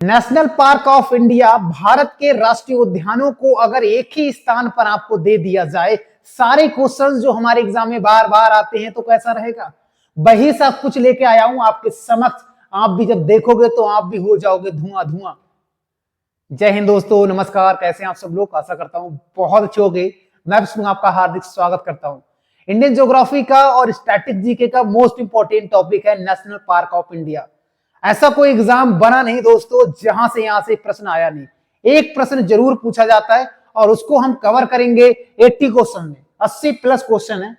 National park of India Bharat के राष्ट्रीय उद्यानों को अगर एक ही स्थान पर आपको दे दिया जाए, सारे क्वेश्चंस जो हमारे एग्जाम में बार बार आते हैं, तो कैसा रहेगा। वही सब कुछ लेके आया हूं आपके समक्ष। आप भी जब देखोगे तो आप भी हो जाओगे धुआं धुआं। जय हिंद दोस्तों, नमस्कार। कैसे हैं आप सब लोग। आशा करता हूं बहुत अच्छे होंगे। मैं भी आपका हार्दिक स्वागत करता हूं। इंडियन ज्योग्राफी का और स्टैटिक जीके का मोस्ट इंपॉर्टेंट टॉपिक है नेशनल पार्क ऑफ इंडिया। ऐसा कोई एग्जाम बना नहीं दोस्तों जहां से यहां से प्रश्न आया नहीं। एक प्रश्न जरूर पूछा जाता है और उसको हम कवर करेंगे 80 क्वेश्चन में। 80 प्लस क्वेश्चन है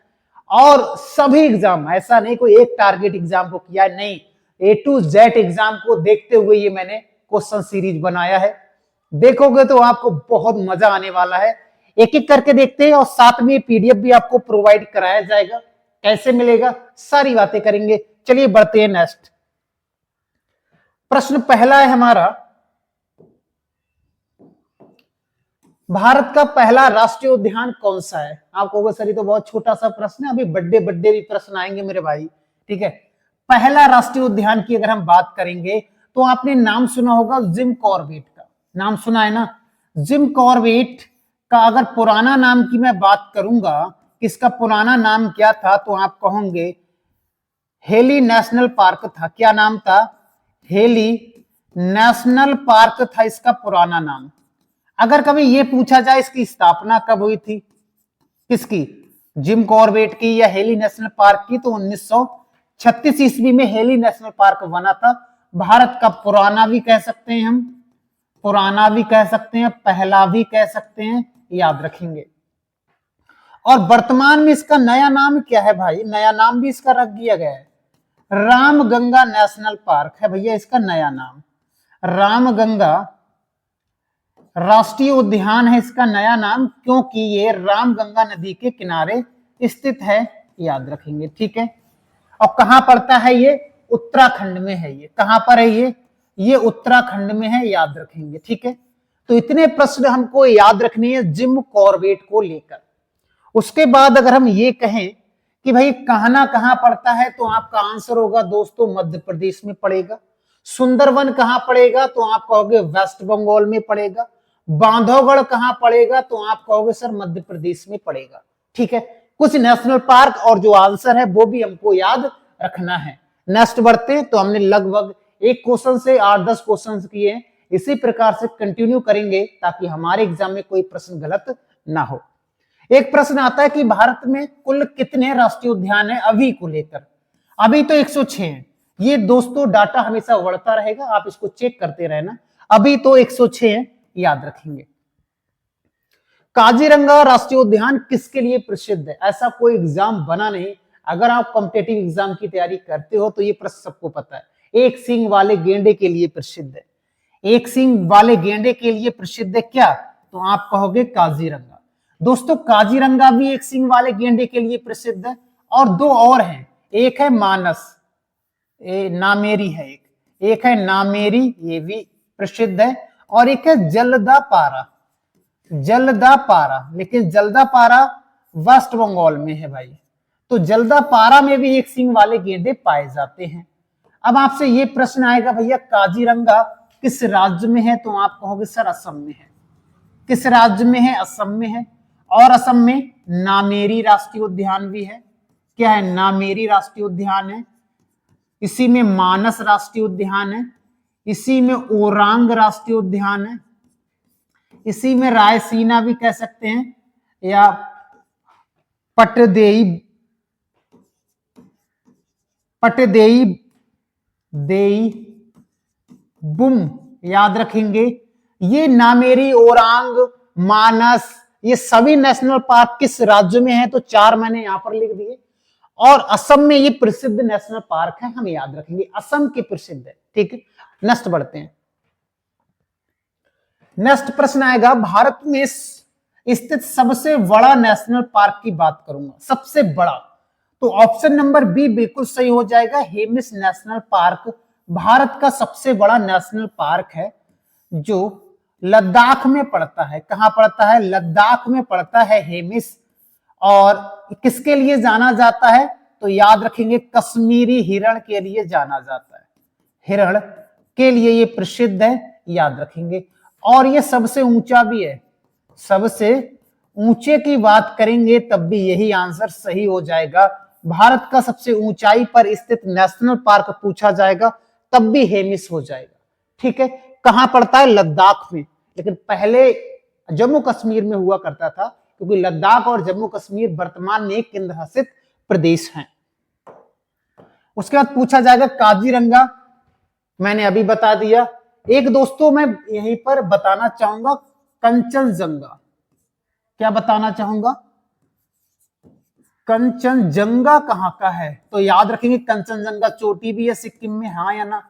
और सभी एग्जाम, ऐसा नहीं कोई एक टारगेट एग्जाम को किया है, नहीं, A to Z एग्जाम को देखते हुए ये मैंने क्वेश्चन सीरीज बनाया है। देखोगे तो आपको बहुत मजा आने वाला है। एक एक करके देखते हैं और साथ में PDF भी आपको प्रोवाइड कराया जाएगा। कैसे मिलेगा, सारी बातें करेंगे। चलिए बढ़ते हैं नेक्स्ट। प्रश्न पहला है हमारा, भारत का पहला राष्ट्रीय उद्यान कौन सा है। आप कहोगे सर ये तो बहुत छोटा सा प्रश्न है, अभी बड़े बड़े भी प्रश्न आएंगे मेरे भाई, ठीक है। पहला राष्ट्रीय उद्यान की अगर हम बात करेंगे तो आपने नाम सुना होगा जिम कॉर्बेट का। नाम सुना है ना। जिम कॉर्बेट का अगर पुराना नाम की मैं बात करूंगा, इसका पुराना नाम क्या था, तो आप कहोगे हेली नेशनल पार्क था। क्या नाम था? हेली नेशनल पार्क था इसका पुराना नाम। अगर कभी यह पूछा जाए इसकी स्थापना कब हुई थी, किसकी, जिम कॉर्बेट की या हेली नेशनल पार्क की, तो 1936 ईस्वी में हेली नेशनल पार्क बना था। भारत का पुराना भी कह सकते हैं हम, पुराना भी कह सकते हैं, पहला भी कह सकते हैं, याद रखेंगे। और वर्तमान में इसका नया नाम क्या है भाई, नया नाम भी इसका रख दिया गया है, रामगंगा नेशनल पार्क है भैया इसका नया नाम। रामगंगा राष्ट्रीय उद्यान है इसका नया नाम, क्योंकि ये रामगंगा नदी के किनारे स्थित है, याद रखेंगे, ठीक है। और कहां पड़ता है ये, उत्तराखंड में है। ये कहां पर है ये उत्तराखंड में है, याद रखेंगे, ठीक है। तो इतने प्रश्न हमको याद रखने हैं जिम कॉर्बेट को लेकर। उसके बाद अगर हम ये कहें कि भाई कहना कहां पड़ता है, तो आपका आंसर होगा दोस्तों मध्य प्रदेश में पड़ेगा। सुंदरवन कहां पड़ेगा, तो आप कहोगे वेस्ट बंगाल में पड़ेगा। बांधवगढ़ कहां पड़ेगा, तो आप कहोगे सर मध्य प्रदेश में पड़ेगा, ठीक है। कुछ नेशनल पार्क और जो आंसर है वो भी हमको याद रखना है। नेक्स्ट बढ़ते हैं। तो हमने लगभग एक क्वेश्चन से 8-10 क्वेश्चन किए, इसी प्रकार से कंटिन्यू करेंगे ताकि हमारे एग्जाम में कोई प्रश्न गलत ना हो। एक प्रश्न आता है कि भारत में कुल कितने राष्ट्रीय उद्यान है अभी को लेकर। अभी तो 106 है। ये दोस्तों डाटा हमेशा बढ़ता रहेगा, आप इसको चेक करते रहना। अभी तो 106 है, याद रखेंगे। काजीरंगा राष्ट्रीय उद्यान किसके लिए प्रसिद्ध है। ऐसा कोई एग्जाम बना नहीं, अगर आप कॉम्पिटिटिव एग्जाम की तैयारी करते हो तो ये प्रश्न सबको पता है। एक सींग वाले गेंडे के लिए प्रसिद्ध है। एक सींग वाले गेंडे के लिए प्रसिद्ध है क्या, तो आप कहोगे काजीरंगा। दोस्तों काजीरंगा भी एक सींग वाले गेंडे के लिए प्रसिद्ध है, और दो और हैं। एक है मानस, नामेरी है, एक है नामेरी, ये भी प्रसिद्ध है, और एक है जलदापारा। जलदापारा, लेकिन जलदापारा वेस्ट बंगाल में है भाई। तो जलदापारा में भी एक सींग वाले गेंडे पाए जाते हैं। अब आपसे ये प्रश्न आएगा भैया काजीरंगा किस राज्य में है, तो आप कहोगे सर असम में है। किस राज्य में है, असम में है। और असम में नामेरी राष्ट्रीय उद्यान भी है। क्या है, नामेरी राष्ट्रीय उद्यान है। इसी में मानस राष्ट्रीय उद्यान है। इसी में ओरांग राष्ट्रीय उद्यान है। इसी में रायसीना भी कह सकते हैं, या पटदेई बुम, याद रखेंगे। ये नामेरी, ओरांग, मानस, ये सभी नेशनल पार्क किस राज्य में है, तो 4 मैंने यहां पर लिख दिए। और असम में ये प्रसिद्ध नेशनल पार्क है, हम याद रखेंगे असम के प्रसिद्ध है, ठीक है। नेक्स्ट बढ़ते हैं। नेक्स्ट प्रश्न आएगा, भारत में स्थित सबसे बड़ा नेशनल पार्क की बात करूंगा, सबसे बड़ा। तो ऑप्शन नंबर बी बिल्कुल सही हो जाएगा। हेमिस नेशनल पार्क भारत का सबसे बड़ा नेशनल पार्क है, जो लद्दाख में पड़ता है। कहां पड़ता है, लद्दाख में पड़ता है हेमिस। और किसके लिए जाना जाता है, तो याद रखेंगे कश्मीरी हिरण के लिए जाना जाता है। हिरण के लिए ये प्रसिद्ध है, याद रखेंगे। और ये सबसे ऊंचा भी है, सबसे ऊंचे की बात करेंगे तब भी यही आंसर सही हो जाएगा। भारत का सबसे ऊंचाई पर स्थित नेशनल पार्क पूछा जाएगा तब भी हेमिस हो जाएगा। ठीक है, कहां पड़ता है? लद्दाख में। लेकिन पहले जम्मू कश्मीर में हुआ करता था, क्योंकि लद्दाख और जम्मू कश्मीर वर्तमान में एक केंद्र शासित प्रदेश हैं। उसके बाद पूछा जाएगा काजीरंगा, मैंने अभी बता दिया। एक दोस्तों मैं यहीं पर बताना चाहूंगा कंचनजंगा, क्या बताना चाहूंगा? कंचनजंगा कहां का है? तो याद रखेंगे कंचनजंगा चोटी भी है सिक्किम में, हाँ या ना?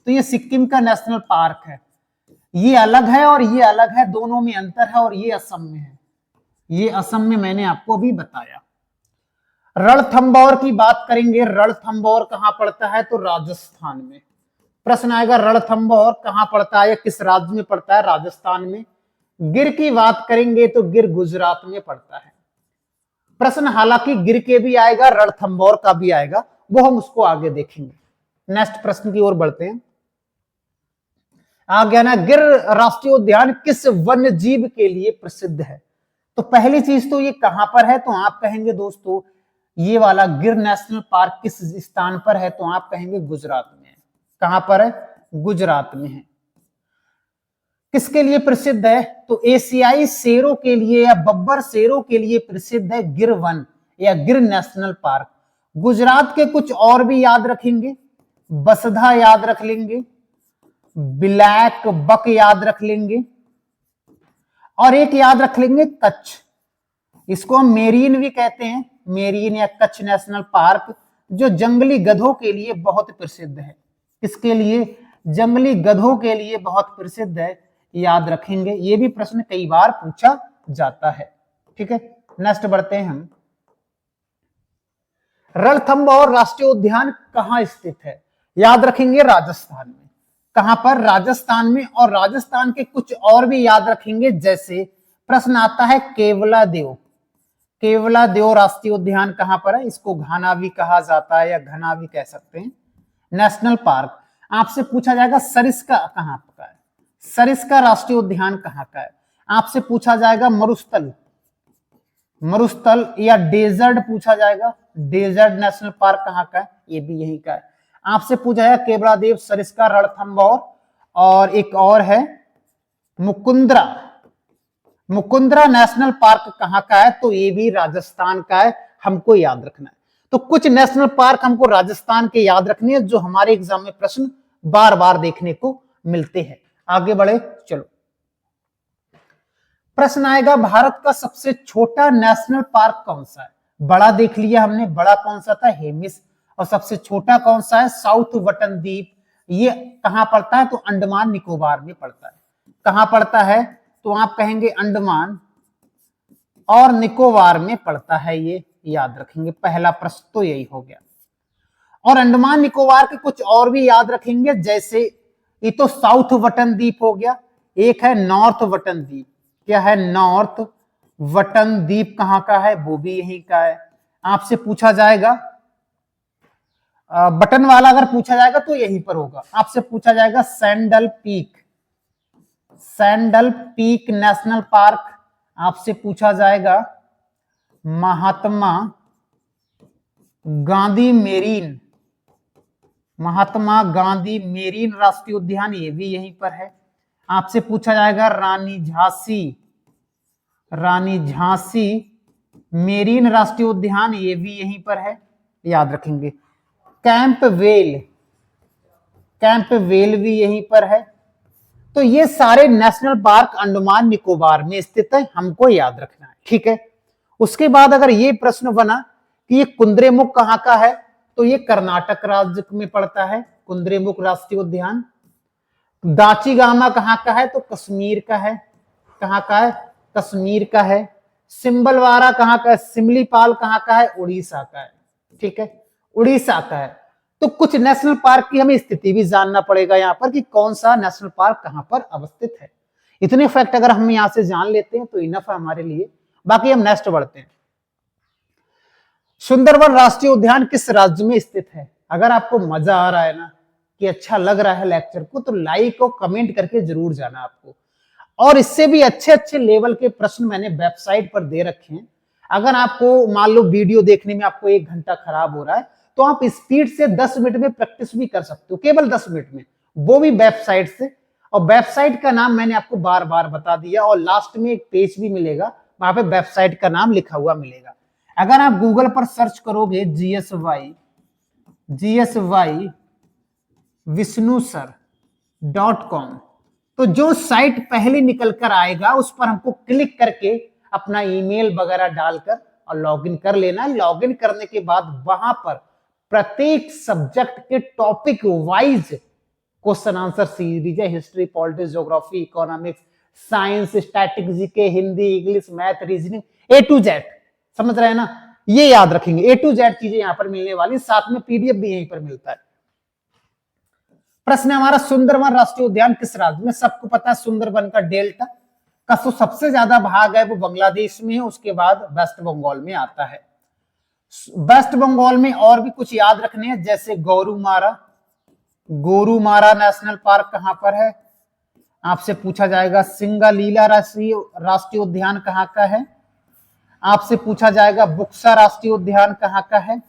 तो ये सिक्किम का नेशनल पार्क है। ये अलग है और ये अलग है, दोनों में अंतर है। और ये असम में है, ये असम में मैंने आपको अभी बताया। रणथंभौर की बात करेंगे, रणथंभौर कहां पड़ता है? तो राजस्थान में। प्रश्न आएगा रणथंभौर कहां पड़ता है या किस राज्य में पड़ता है? राजस्थान में। गिर की बात करेंगे तो गिर गुजरात में पड़ता है। प्रश्न हालांकि गिर के भी आएगा, रणथंभौर का भी आएगा, वो हम उसको आगे देखेंगे। नेक्स्ट प्रश्न की ओर बढ़ते हैं। आ गया ना, गिर राष्ट्रीय उद्यान किस वन्य जीव के लिए प्रसिद्ध है? तो पहली चीज तो ये कहां पर है? तो आप कहेंगे दोस्तों ये वाला गिर नेशनल पार्क किस स्थान पर है? तो आप कहेंगे गुजरात में है। कहां पर है? गुजरात में है। किसके लिए प्रसिद्ध है? तो एशियाई शेरों के लिए या बब्बर शेरों के लिए प्रसिद्ध है गिर वन या गिर नेशनल पार्क। गुजरात के कुछ और भी याद रखेंगे, बसधा याद रख लेंगे, ब्लैक बक याद रख लेंगे, और एक याद रख लेंगे कच्छ। इसको हम मेरीन भी कहते हैं, मेरीन या कच्छ नेशनल पार्क, जो जंगली गधों के लिए बहुत प्रसिद्ध है। किसके लिए? जंगली गधों के लिए बहुत प्रसिद्ध है, याद रखेंगे। ये भी प्रश्न कई बार पूछा जाता है। ठीक है, नेक्स्ट बढ़ते हैं हम। रणथंभौर राष्ट्रीय उद्यान कहां स्थित है? याद रखेंगे राजस्थान में। कहां पर? राजस्थान में। और राजस्थान के कुछ और भी याद रखेंगे, जैसे प्रश्न आता है केवलादेव। केवलादेव राष्ट्रीय उद्यान कहां पर है? इसको घाना भी कहा जाता है या घना भी कह सकते हैं, नेशनल पार्क। आपसे पूछा जाएगा सरिस्का कहां का है? सरिस्का राष्ट्रीय उद्यान कहां का है? आपसे पूछा जाएगा मरुस्थल, मरुस्थल या डेजर्ट पूछा जाएगा, डेजर्ट नेशनल पार्क कहां का है? ये भी यहीं का है। आपसे पूछा है केवलादेव, सरिस्का, रणथंभौर, और एक और है मुकुंदरा। मुकुंदरा नेशनल पार्क कहां का है? तो ये भी राजस्थान का है, हमको याद रखना है। तो कुछ नेशनल पार्क हमको राजस्थान के याद रखने हैं, जो हमारे एग्जाम में प्रश्न बार बार देखने को मिलते हैं। आगे बढ़े, चलो। प्रश्न आएगा भारत का सबसे छोटा नेशनल पार्क कौन सा है? बड़ा देख लिया हमने, बड़ा कौन सा था? हेमिस। और सबसे छोटा कौन सा है? साउथ बटन द्वीप। ये कहां पड़ता है? तो अंडमान निकोबार में पड़ता है। कहां पड़ता है? तो आप कहेंगे अंडमान और निकोबार में पड़ता है, ये याद रखेंगे। पहला प्रश्न तो यही हो गया। और अंडमान निकोबार के कुछ और भी याद रखेंगे, जैसे ये तो साउथ बटन द्वीप हो गया, एक है नॉर्थ बटन द्वीप। क्या है? नॉर्थ बटन द्वीप कहां का है? वो भी यहीं का है। आपसे पूछा जाएगा बटन वाला, अगर पूछा जाएगा तो यहीं पर होगा। आपसे पूछा जाएगा sandal peak, sandal peak national park. आपसे पूछा जाएगा महात्मा गांधी मेरीन, महात्मा गांधी मेरीन राष्ट्रीय उद्यान, ये भी यहीं पर है। आपसे पूछा जाएगा रानी झांसी, रानी झांसी मेरीन राष्ट्रीय उद्यान, ये भी यहीं पर है, याद रखेंगे। कैंपवेल, कैंपवेल भी यहीं पर है। तो ये सारे नेशनल पार्क अंडमान निकोबार में स्थित है, हमको याद रखना है। ठीक है, उसके बाद अगर ये प्रश्न बना कि ये कुद्रेमुख कहां का है, तो ये कर्नाटक राज्य में पड़ता है, कुद्रेमुख राष्ट्रीय उद्यान। दाचीगामा कहां का है? तो कश्मीर का है। कहां का है? कश्मीर का है। सिंबलवारा कहां का है? सिमलीपाल कहां का है? उड़ीसा का है। ठीक है, उड़ीसा का है। तो कुछ नेशनल पार्क की हमें स्थिति भी जानना पड़ेगा यहाँ पर कि कौन सा नेशनल पार्क कहां पर अवस्थित है। इतने फैक्ट अगर हम यहां से जान लेते हैं तो इनफ है हमारे लिए। बाकी हम नेक्स्ट बढ़ते हैं। सुंदरवन राष्ट्रीय उद्यान किस राज्य में स्थित है? अगर आपको मजा आ रहा है ना कि अच्छा लग रहा है लेक्चर को, तो लाइक और कमेंट करके जरूर जाना आपको। और इससे भी अच्छे अच्छे लेवल के प्रश्न मैंने वेबसाइट पर दे रखे हैं। अगर आपको मान लो वीडियो देखने में आपको 1 घंटा खराब हो रहा है, तो आप स्पीड से 10 मिनट में प्रैक्टिस भी कर सकते हो, केवल 10 मिनट में, वो भी वेबसाइट से। और वेबसाइट का नाम मैंने आपको बार बार बता दिया, और लास्ट में एक पेज भी मिलेगा, वहां पे वेबसाइट का नाम लिखा हुआ मिलेगा। अगर आप गूगल पर सर्च करोगे GSY visnusar.com, तो जो साइट पहले निकल कर आएगा उस पर हमको क्लिक करके अपना ईमेल वगैरह डालकर और लॉगिन कर लेना। लॉगिन करने के बाद वहां पर प्रत्येक सब्जेक्ट के topic wise question answer series है, history, politics, geography, economics, science, statistics, GK, Hindi, English, math, reasoning, A to Z, समझ रहे हैं ना, ये याद रखेंगे। A to Z चीजें यहां पर मिलने वाली, साथ में PDF भी यहीं पर मिलता है। प्रश्न है हमारा, सुंदरवन राष्ट्रीय उद्यान किस राज्य में? सबको पता है सुंदरवन का डेल्टा का जो सबसे ज्यादा भाग है वो बांग्लादेश में है, उसके बाद वेस्ट बंगाल में आता है। वेस्ट बंगाल में और भी कुछ याद रखने हैं, जैसे गोरुमारा नेशनल पार्क कहां पर है, आपसे पूछा जाएगा। सिंगालीला राष्ट्रीय उद्यान कहां का है, आपसे पूछा जाएगा। बुक्सा राष्ट्रीय उद्यान कहां का है,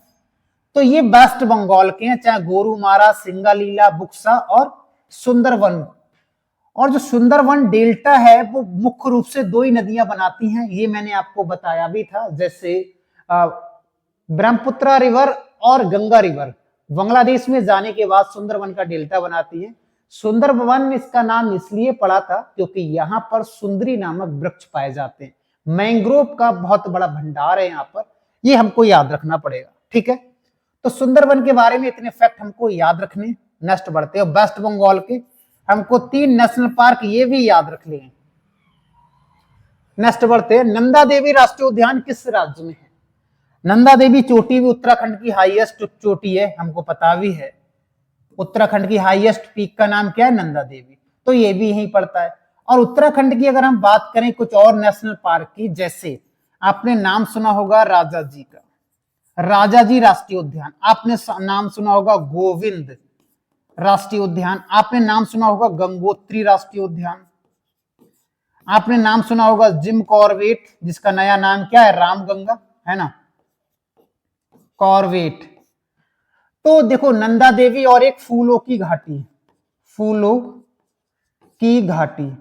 तो ये वेस्ट बंगाल के हैं, चाहे गोरुमारा, सिंगालीला, बुक्सा और सुंदरवन। और जो सुंदरवन डेल्टा है वो मुख्य रूप से 2 ही नदियां बनाती हैं, ये मैंने आपको बताया भी था, जैसे ब्रह्मपुत्र रिवर और गंगा रिवर बांग्लादेश में जाने के बाद सुंदरवन का डेल्टा बनाती है। सुंदरवन इसका नाम इसलिए पड़ा था क्योंकि यहाँ पर सुंदरी नामक वृक्ष पाए जाते हैं, मैंग्रोव का बहुत बड़ा भंडार है यहाँ पर, ये हमको याद रखना पड़ेगा, ठीक है। तो सुंदरवन के बारे में इतने फैक्ट हमको याद रखने। नेक्स्ट बढ़ते हैं, वेस्ट बंगाल के हमको 3 नेशनल पार्क ये भी याद रख लें। नेक्स्ट बढ़ते हैं, नंदा देवी राष्ट्रीय उद्यान किस राज्य में है? नंदा देवी चोटी भी उत्तराखंड की हाईएस्ट चोटी है, हमको पता भी है। उत्तराखंड की हाईएस्ट पीक का नाम क्या है? नंदा देवी, तो ये भी यहीं पड़ता है। और उत्तराखंड की अगर हम बात करें कुछ और नेशनल पार्क की, जैसे आपने नाम सुना होगा राजाजी का, राजाजी राष्ट्रीय उद्यान, आपने नाम सुना होगा गोविंद राष्ट्रीय उद्यान, आपने नाम सुना होगा गंगोत्री राष्ट्रीय उद्यान, आपने नाम सुना होगा जिम कॉर्बेट, जिसका नया नाम क्या है? रामगंगा, है ना, कॉर्बेट। तो देखो नंदा देवी और एक फूलों की घाटी, फूलों की घाटी।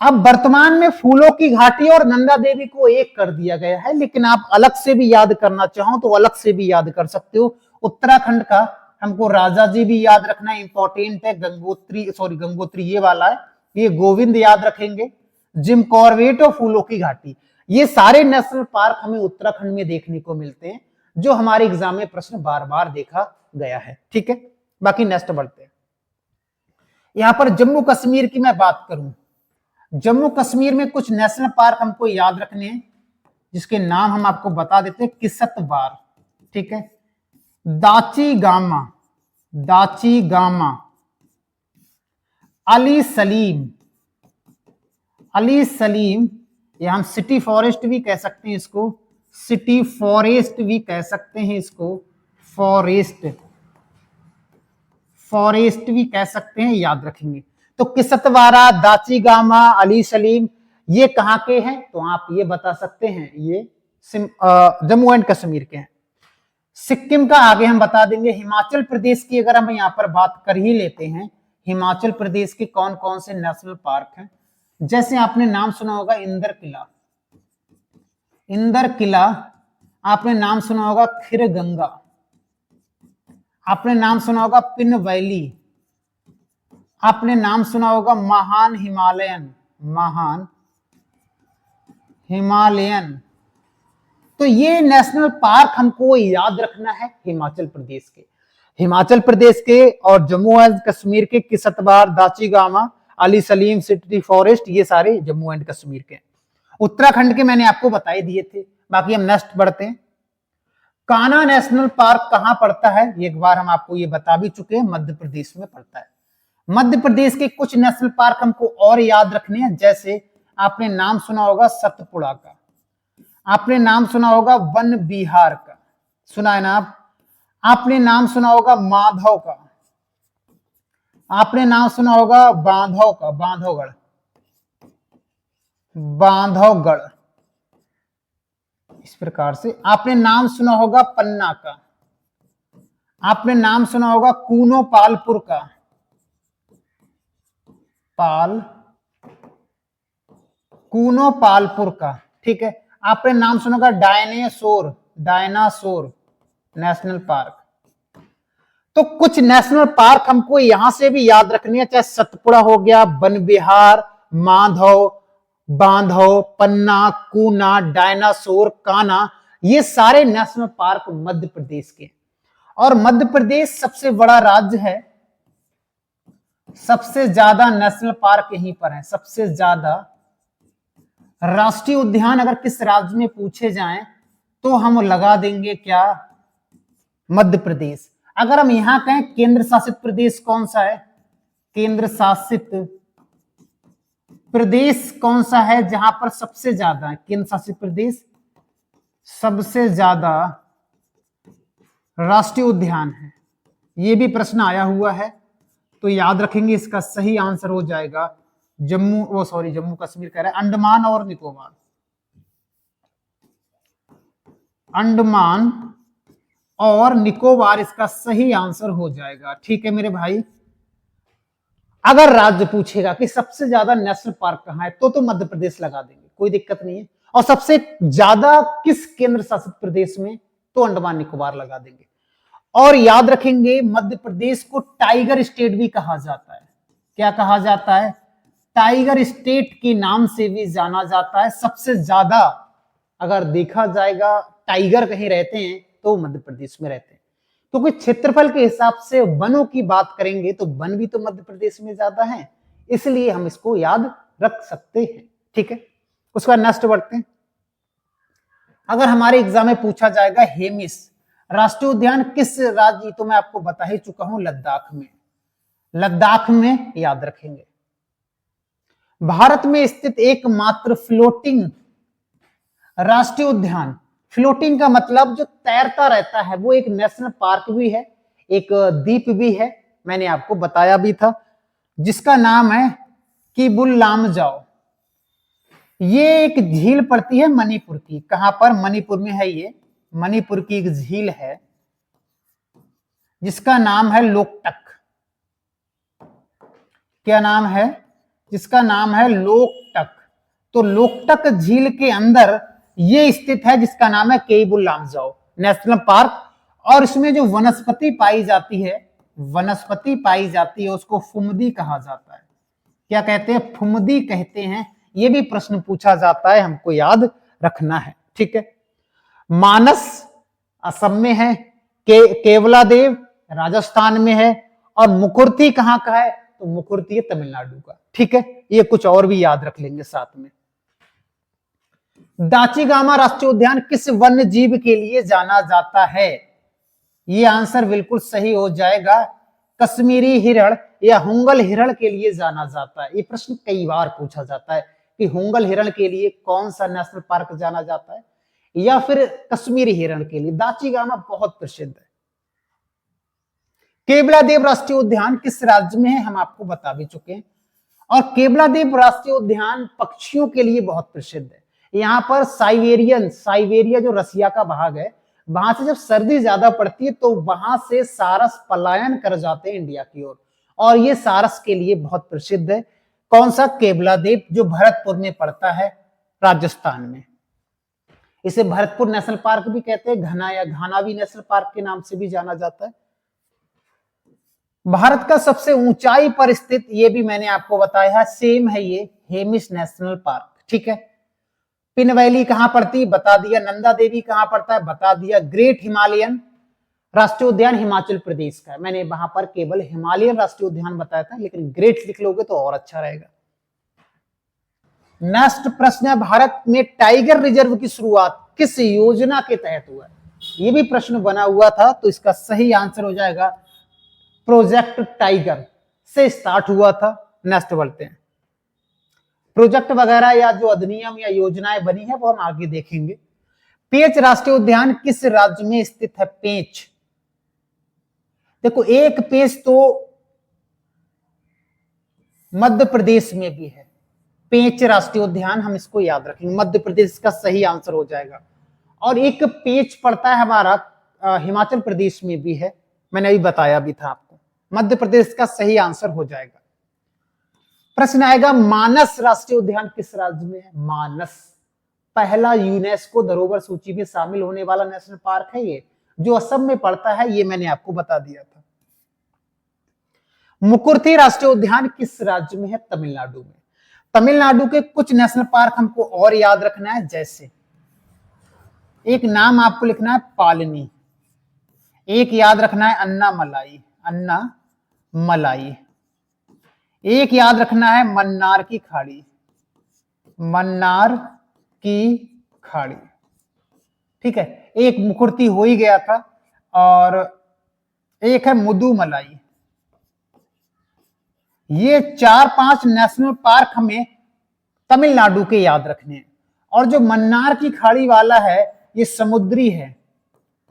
अब वर्तमान में फूलों की घाटी और नंदा देवी को एक कर दिया गया है, लेकिन आप अलग से भी याद करना चाहो तो अलग से भी याद कर सकते हो। उत्तराखंड का हमको राजाजी भी याद रखना इंपॉर्टेंट है, गंगोत्री ये वाला है, ये गोविंद याद रखेंगे, जिम कॉर्बेट और फूलों की घाटी, ये सारे नेशनल पार्क हमें उत्तराखंड में देखने को मिलते हैं, जो हमारे एग्जाम में प्रश्न बार बार देखा गया है, ठीक है। बाकी नेक्स्ट बढ़ते हैं। यहां पर जम्मू कश्मीर की मैं बात करूं, जम्मू कश्मीर में कुछ नेशनल पार्क हमको याद रखने हैं, जिसके नाम हम आपको बता देते हैं। किसतवार, ठीक है, दाची गामा, अली सलीम, या हम सिटी फॉरेस्ट भी कह सकते हैं इसको, सिटी फॉरेस्ट भी कह सकते हैं इसको, फॉरेस्ट भी कह सकते हैं, याद रखेंगे। तो किसतवारा, दाची गामा, अली सलीम, ये कहां के हैं? तो आप ये बता सकते हैं, ये जम्मू एंड कश्मीर के हैं। सिक्किम का आगे हम बता देंगे। हिमाचल प्रदेश की अगर हम यहां पर बात कर ही लेते हैं, हिमाचल प्रदेश के कौन कौन से नेशनल पार्क हैं, जैसे आपने नाम सुना होगा इंदर किला, आपने नाम सुना होगा खिरगंगा, आपने नाम सुना होगा पिन वैली, आपने नाम सुना होगा महान हिमालयन। तो ये नेशनल पार्क हमको याद रखना है हिमाचल प्रदेश के और जम्मू एंड कश्मीर के किसतवार, दाचीगामा, अली सलीम, सिटी फॉरेस्ट, ये सारे जम्मू एंड कश्मीर के। उत्तराखंड के मैंने आपको बताए दिए थे। बाकी हम नेक्स्ट बढ़ते हैं। कान्हा नेशनल पार्क कहां पड़ता है? एक बार हम आपको ये बता भी चुके हैं, मध्य प्रदेश में पड़ता है। मध्य प्रदेश के कुछ नेशनल पार्क हमको और याद रखने हैं, जैसे आपने नाम सुना होगा सतपुड़ा का, आपने नाम सुना होगा वन विहार का, सुना है ना आप, आपने नाम सुना होगा माधव का, आपने नाम सुना होगा बांधव का, बांधवगढ़, बांधवगढ़। इस प्रकार से आपने नाम सुना होगा पन्ना का, आपने नाम सुना होगा कूनो पालपुर का, पाल कूनो पालपुर का, ठीक है। आपने नाम सुना होगा डायनासोर, डायनासोर नेशनल पार्क। तो कुछ नेशनल पार्क हमको यहां से भी याद रखनी है, चाहे सतपुड़ा हो गया, वन विहार, माधव, बांधव, पन्ना, कूना, डायनासोर, कान्हा, ये सारे नेशनल पार्क मध्य प्रदेश के। और मध्य प्रदेश सबसे बड़ा राज्य है, सबसे ज्यादा नेशनल पार्क यहीं पर है, सबसे ज्यादा। राष्ट्रीय उद्यान अगर किस राज्य में पूछे जाएं तो हम लगा देंगे क्या, मध्य प्रदेश। अगर हम यहां कहें केंद्र शासित प्रदेश कौन सा है, केंद्र शासित प्रदेश कौन सा है जहां पर सबसे ज्यादा है, केंद्र शासित प्रदेश सबसे ज्यादा राष्ट्रीय उद्यान है, ये भी प्रश्न आया हुआ है। तो याद रखेंगे इसका सही आंसर हो जाएगा जम्मू कश्मीर कह रहा है, अंडमान और निकोबार, अंडमान और निकोबार इसका सही आंसर हो जाएगा। ठीक है मेरे भाई। अगर राज्य पूछेगा कि सबसे ज्यादा नेशनल पार्क कहां है तो मध्य प्रदेश लगा देंगे, कोई दिक्कत नहीं है। और सबसे ज्यादा किस केंद्र शासित प्रदेश में, तो अंडमान निकोबार लगा देंगे। और याद रखेंगे मध्य प्रदेश को टाइगर स्टेट भी कहा जाता है। क्या कहा जाता है, टाइगर स्टेट के नाम से भी जाना जाता है। सबसे ज्यादा अगर देखा जाएगा टाइगर कहीं रहते हैं तो मध्य प्रदेश में रहते हैं, क्योंकि क्षेत्रफल के हिसाब से वनों की बात करेंगे तो वन भी तो मध्य प्रदेश में ज्यादा है, इसलिए हम इसको याद रख सकते हैं। ठीक है, उसके बाद नेक्स्ट बढ़ते हैं। अगर हमारे एग्जाम में पूछा जाएगा हेमिस राष्ट्रीय उद्यान किस राज्य, तो मैं आपको बता ही चुका हूं लद्दाख में, लद्दाख में याद रखेंगे। भारत में स्थित एकमात्र फ्लोटिंग राष्ट्रीय उद्यान, फ्लोटिंग का मतलब जो तैरता रहता है, वो एक नेशनल पार्क भी है, एक द्वीप भी है, मैंने आपको बताया भी था, जिसका नाम है किबुल लामजाओ। ये एक झील पड़ती है मणिपुर की, कहां पर, मणिपुर में है, ये मणिपुर की एक झील है जिसका नाम है लोकटक। क्या नाम है, जिसका नाम है लोकटक। तो लोकटक झील के अंदर ये स्थित है जिसका नाम है केबुल लामजाओ नेशनल पार्क। और इसमें जो वनस्पति पाई जाती है, वनस्पति पाई जाती है उसको फुमदी कहा जाता है। क्या कहते हैं, फुमदी कहते हैं। ये भी प्रश्न पूछा जाता है, हमको याद रखना है। ठीक है, मानस असम में है, केवलादेव राजस्थान में है, और मुकुर्ती कहां का है, तो मुकुर्ती है तमिलनाडु का। ठीक है, ये कुछ और भी याद रख लेंगे साथ में। दाचीगामा राष्ट्रीय उद्यान किस वन्य जीव के लिए जाना जाता है, ये आंसर बिल्कुल सही हो जाएगा, कश्मीरी हिरण या हुंगल हिरण के लिए जाना जाता है। ये प्रश्न कई बार पूछा जाता है कि हुंगल हिरण के लिए कौन सा नेशनल पार्क जाना जाता है, या फिर कश्मीरी हिरण के लिए। दाचीगामा बहुत प्रसिद्ध है। केवलादेव राष्ट्रीय उद्यान किस राज्य में है, हम आपको बता भी चुके हैं। और केवलादेव राष्ट्रीय उद्यान पक्षियों के लिए बहुत प्रसिद्ध है। यहाँ पर साइबेरिया जो रसिया का भाग है, वहां से जब सर्दी ज्यादा पड़ती है तो वहां से सारस पलायन कर जाते हैं इंडिया की ओर, और ये सारस के लिए बहुत प्रसिद्ध है। कौन सा, केवलादेव, जो भरतपुर में पड़ता है राजस्थान में। इसे भरतपुर नेशनल पार्क भी कहते हैं, घना या घानावी नेशनल पार्क के नाम से भी जाना जाता है। भारत का सबसे ऊंचाई पर स्थित, ये भी मैंने आपको बताया, सेम है ये, हेमिस नेशनल पार्क। ठीक है, पिन वैली कहां पड़ती, बता दिया। नंदा देवी कहां पड़ता है, बता दिया। ग्रेट हिमालयन राष्ट्रीय उद्यान हिमाचल प्रदेश का है, मैंने वहां पर केवल हिमालयन राष्ट्रीय उद्यान बताया था, लेकिन ग्रेट लिख लोगे तो और अच्छा रहेगा। नेक्स्ट प्रश्न है, भारत में टाइगर रिजर्व की शुरुआत किस योजना के तहत हुआ है, ये भी प्रश्न बना हुआ था, तो इसका सही आंसर हो जाएगा प्रोजेक्ट टाइगर से स्टार्ट हुआ था। नेक्स्ट बढ़ते हैं। प्रोजेक्ट वगैरह या जो अधिनियम या योजनाएं बनी है वो हम आगे देखेंगे। पेंच राष्ट्रीय उद्यान किस राज्य में स्थित है, पेंच। देखो, एक पेंच तो मध्य प्रदेश में भी है। पेंच राष्ट्रीय उद्यान, हम इसको याद रखेंगे, मध्य प्रदेश का सही आंसर हो जाएगा। और एक पेंच पड़ता है हमारा हिमाचल प्रदेश में भी है, मैंने अभी बताया भी था आपको। मध्य प्रदेश का सही आंसर हो जाएगा। प्रश्न आएगा मानस राष्ट्रीय उद्यान किस राज्य में है? मानस पहला यूनेस्को धरोहर सूची में शामिल होने वाला नेशनल पार्क है ये, जो असम में पड़ता है, ये मैंने आपको बता दिया था। मुकुर्थी राष्ट्रीय उद्यान किस राज्य में है? तमिलनाडु में। तमिलनाडु के कुछ नेशनल पार्क हमको और याद रखना है, जैसे एक नाम आपको लिखना है पालनी, एक याद रखना है अन्नामलाई, अन्नामलाई, एक याद रखना है मन्नार की खाड़ी, मन्नार की खाड़ी। ठीक है, एक मुकुर्थी हो ही गया था, और एक है मुदुमलाई। ये 4-5 नेशनल पार्क हमें तमिलनाडु के याद रखने हैं। और जो मन्नार की खाड़ी वाला है ये समुद्री है,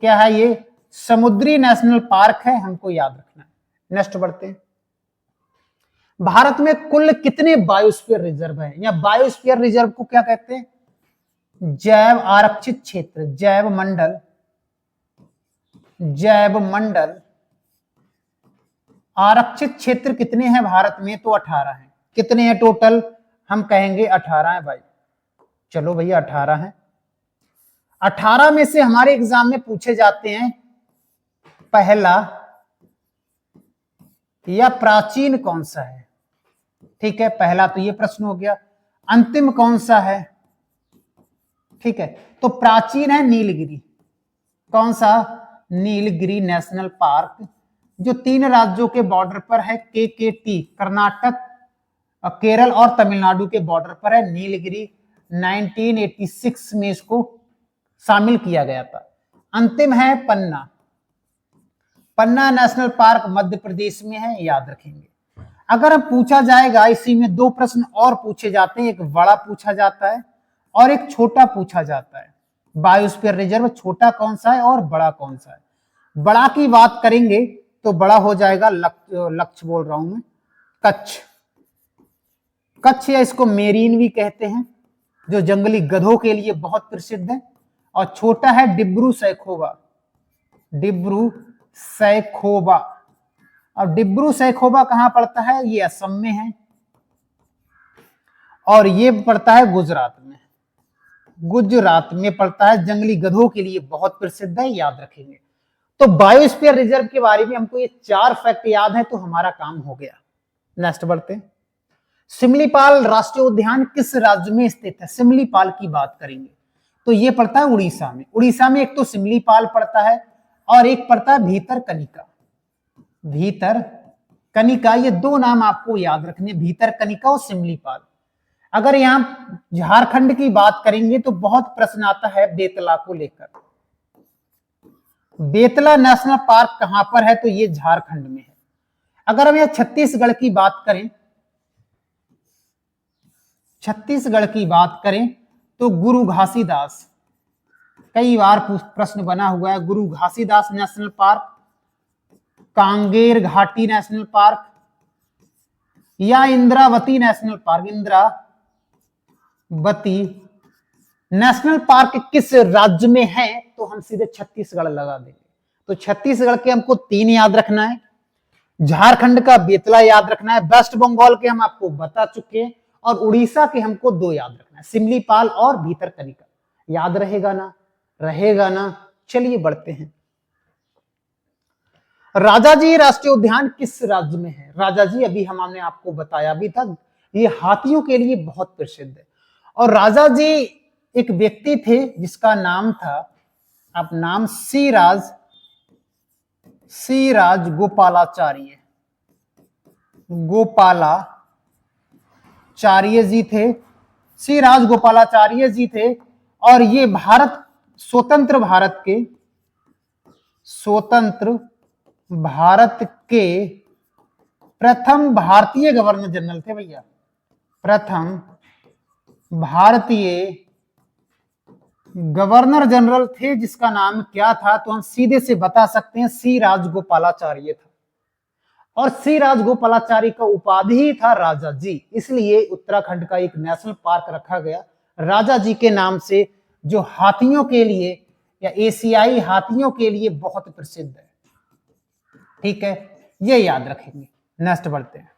क्या है ये? समुद्री नेशनल पार्क है, हमको याद रखना है। नेक्स्ट बढ़ते हैं। भारत में कुल कितने बायोस्फीयर रिजर्व हैं, या बायोस्फीयर रिजर्व को क्या कहते हैं? जैव आरक्षित क्षेत्र, जैव मंडल, जैव मंडल आरक्षित क्षेत्र कितने हैं भारत में? तो 18 हैं। कितने हैं टोटल? हम कहेंगे 18 है भाई। चलो भैया 18 हैं। 18 में से हमारे एग्जाम में पूछे जाते हैं पहला या प्राचीन कौन सा है। ठीक है, पहला तो ये प्रश्न हो गया। अंतिम कौन सा है? ठीक है, तो प्राचीन है नीलगिरी। कौन सा? नीलगिरी नेशनल पार्क, जो 3 राज्यों के बॉर्डर पर है, केकेटी, कर्नाटक, केरल और तमिलनाडु के बॉर्डर पर है। नीलगिरी 1986 में इसको शामिल किया गया था। अंतिम है पन्ना, पन्ना नेशनल पार्क मध्य प्रदेश में है, याद रखेंगे। अगर अब पूछा जाएगा, इसी में 2 प्रश्न और पूछे जाते हैं, एक बड़ा पूछा जाता है और एक छोटा पूछा जाता है। बायोस्फीयर रिजर्व छोटा कौन सा है और बड़ा कौन सा है? बड़ा की बात करेंगे तो बड़ा हो जाएगा लक्ष्य बोल रहा हूं मैं, कच्छ। कच्छ या इसको मेरीन भी कहते हैं, जो जंगली गधों के लिए बहुत प्रसिद्ध है। और छोटा है डिब्रू सैखोवा, डिब्रू सैखोवा। और डिब्रू सैखोवा कहां पड़ता है? ये असम में है, और ये पड़ता है गुजरात में, गुजरात में पड़ता है। जंगली गधों के लिए बहुत प्रसिद्ध है, याद रखेंगे। तो बायोस्फीयर रिजर्व के बारे में हमको ये 4 फैक्ट याद है तो हमारा काम हो गया। नेक्स्ट बढ़ते हैं। सिमलीपाल राष्ट्रीय उद्यान किस राज्य में स्थित है? सिमलीपाल की बात करेंगे तो ये पड़ता है उड़ीसा में। उड़ीसा में एक तो सिमलीपाल पड़ता है और एक पड़ता है भीतरकनिका। भीतरकनिका, ये 2 नाम आपको याद रखने, भीतरकनिका और सिमलीपाल। अगर यहां झारखंड की बात करेंगे तो बहुत प्रश्न आता है बेतला को लेकर। बेतला नेशनल पार्क कहां पर है? तो ये झारखंड में है। अगर हम यहां छत्तीसगढ़ की बात करें, छत्तीसगढ़ की बात करें तो गुरु घासीदास, कई बार प्रश्न बना हुआ है। गुरु घासीदास नेशनल पार्क, कांगेर घाटी नेशनल पार्क या Indravati national park. Indravati national park किस राज्य में है? तो हम सीधे छत्तीसगढ़ लगा देंगे। तो छत्तीसगढ़ के हमको 3 याद रखना है, झारखंड का बेतला याद रखना है, वेस्ट बंगाल के हम आपको बता चुके हैं, और उड़ीसा के हमको 2 याद रखना है, सिमलीपाल और भीतरकनिका। याद रहेगा ना? रहेगा ना? चलिए बढ़ते हैं। राजाजी राष्ट्रीय उद्यान किस राज्य में है? राजाजी अभी हमने आपको बताया भी था, ये हाथियों के लिए बहुत प्रसिद्ध है। और राजाजी एक व्यक्ति थे जिसका नाम था, आप नाम सीराज गोपालाचार्य, गोपालाचार्य जी थे। सीराज गोपालाचार्य जी थे, और ये स्वतंत्र भारत के प्रथम भारतीय गवर्नर जनरल थे भैया। प्रथम भारतीय गवर्नर जनरल थे, जिसका नाम क्या था? तो हम सीधे से बता सकते हैं सी राजगोपालाचार्य था। और श्री राजगोपालाचारी का उपाधि ही था राजा जी, इसलिए उत्तराखंड का एक नेशनल पार्क रखा गया राजा जी के नाम से, जो हाथियों के लिए या एशियाई हाथियों के लिए बहुत प्रसिद्ध है। ठीक है, ये याद रखेंगे। नेक्स्ट बढ़ते हैं।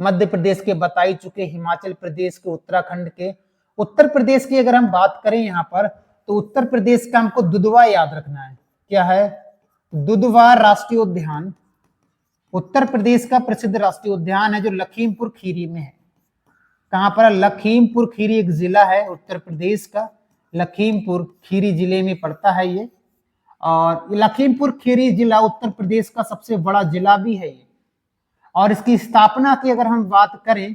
मध्य प्रदेश के बता ही चुके, हिमाचल प्रदेश के, उत्तराखंड के। उत्तर प्रदेश की अगर हम बात करें यहाँ पर, तो उत्तर प्रदेश का हमको दुधवा याद रखना है। क्या है? दुधवा राष्ट्रीय उद्यान उत्तर प्रदेश का प्रसिद्ध राष्ट्रीय उद्यान है, जो लखीमपुर खीरी में है। कहां पर? लखीमपुर खीरी एक जिला है उत्तर प्रदेश का, लखीमपुर खीरी जिले में पड़ता है ये। और लखीमपुर खीरी जिला उत्तर प्रदेश का सबसे बड़ा जिला भी है ये। और इसकी स्थापना की अगर हम बात करें,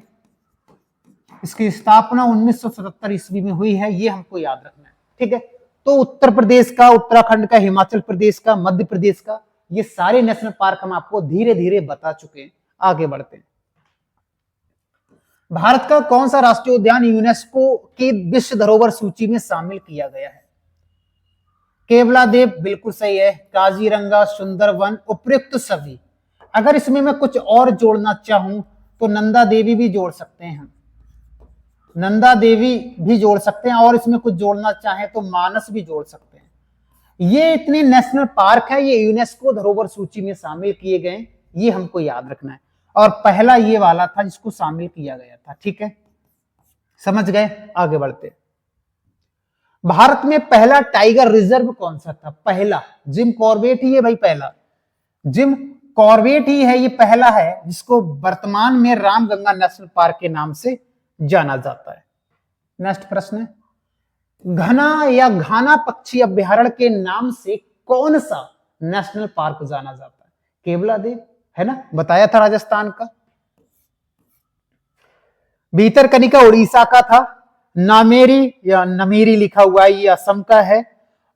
इसकी स्थापना 1977 ईस्वी में हुई है, ये हमको याद रखना है। ठीक है, तो उत्तर प्रदेश का, उत्तराखंड का, हिमाचल प्रदेश का, मध्य प्रदेश का, ये सारे नेशनल पार्क हम आपको धीरे धीरे बता चुके हैं। आगे बढ़ते हैं। भारत का कौन सा राष्ट्रीय उद्यान यूनेस्को की विश्व धरोहर सूची में शामिल किया गया है? केवलादेव बिल्कुल सही है, काजीरंगा, सुंदरवन, उपयुक्त सभी। अगर इसमें मैं कुछ और जोड़ना चाहूं तो नंदा देवी भी जोड़ सकते हैं हम, नंदा देवी भी जोड़ सकते हैं, और इसमें कुछ जोड़ना चाहें तो मानस भी जोड़ सकते हैं। ये इतने नेशनल पार्क है, ये यूनेस्को धरोहर सूची में शामिल किए गए, ये हमको याद रखना है। और पहला ये वाला था जिसको शामिल किया गया था। ठीक है, समझ गए? आगे बढ़ते। भारत में पहला टाइगर रिजर्व कौन सा था? पहला जिम कॉर्बेट ही है भाई, पहला जिम कॉर्बेट ही है, ये पहला है जिसको वर्तमान में रामगंगा नेशनल पार्क के नाम से जाना जाता है। नेक्स्ट प्रश्न है, घना या घाना पक्षी अभ्यारण्य के नाम से कौन सा नेशनल पार्क जाना जाता है? केवलादेव है ना, बताया था राजस्थान का। भीतरकनिका उड़ीसा का था, नामेरी या नमेरी लिखा हुआ है, ये असम का है,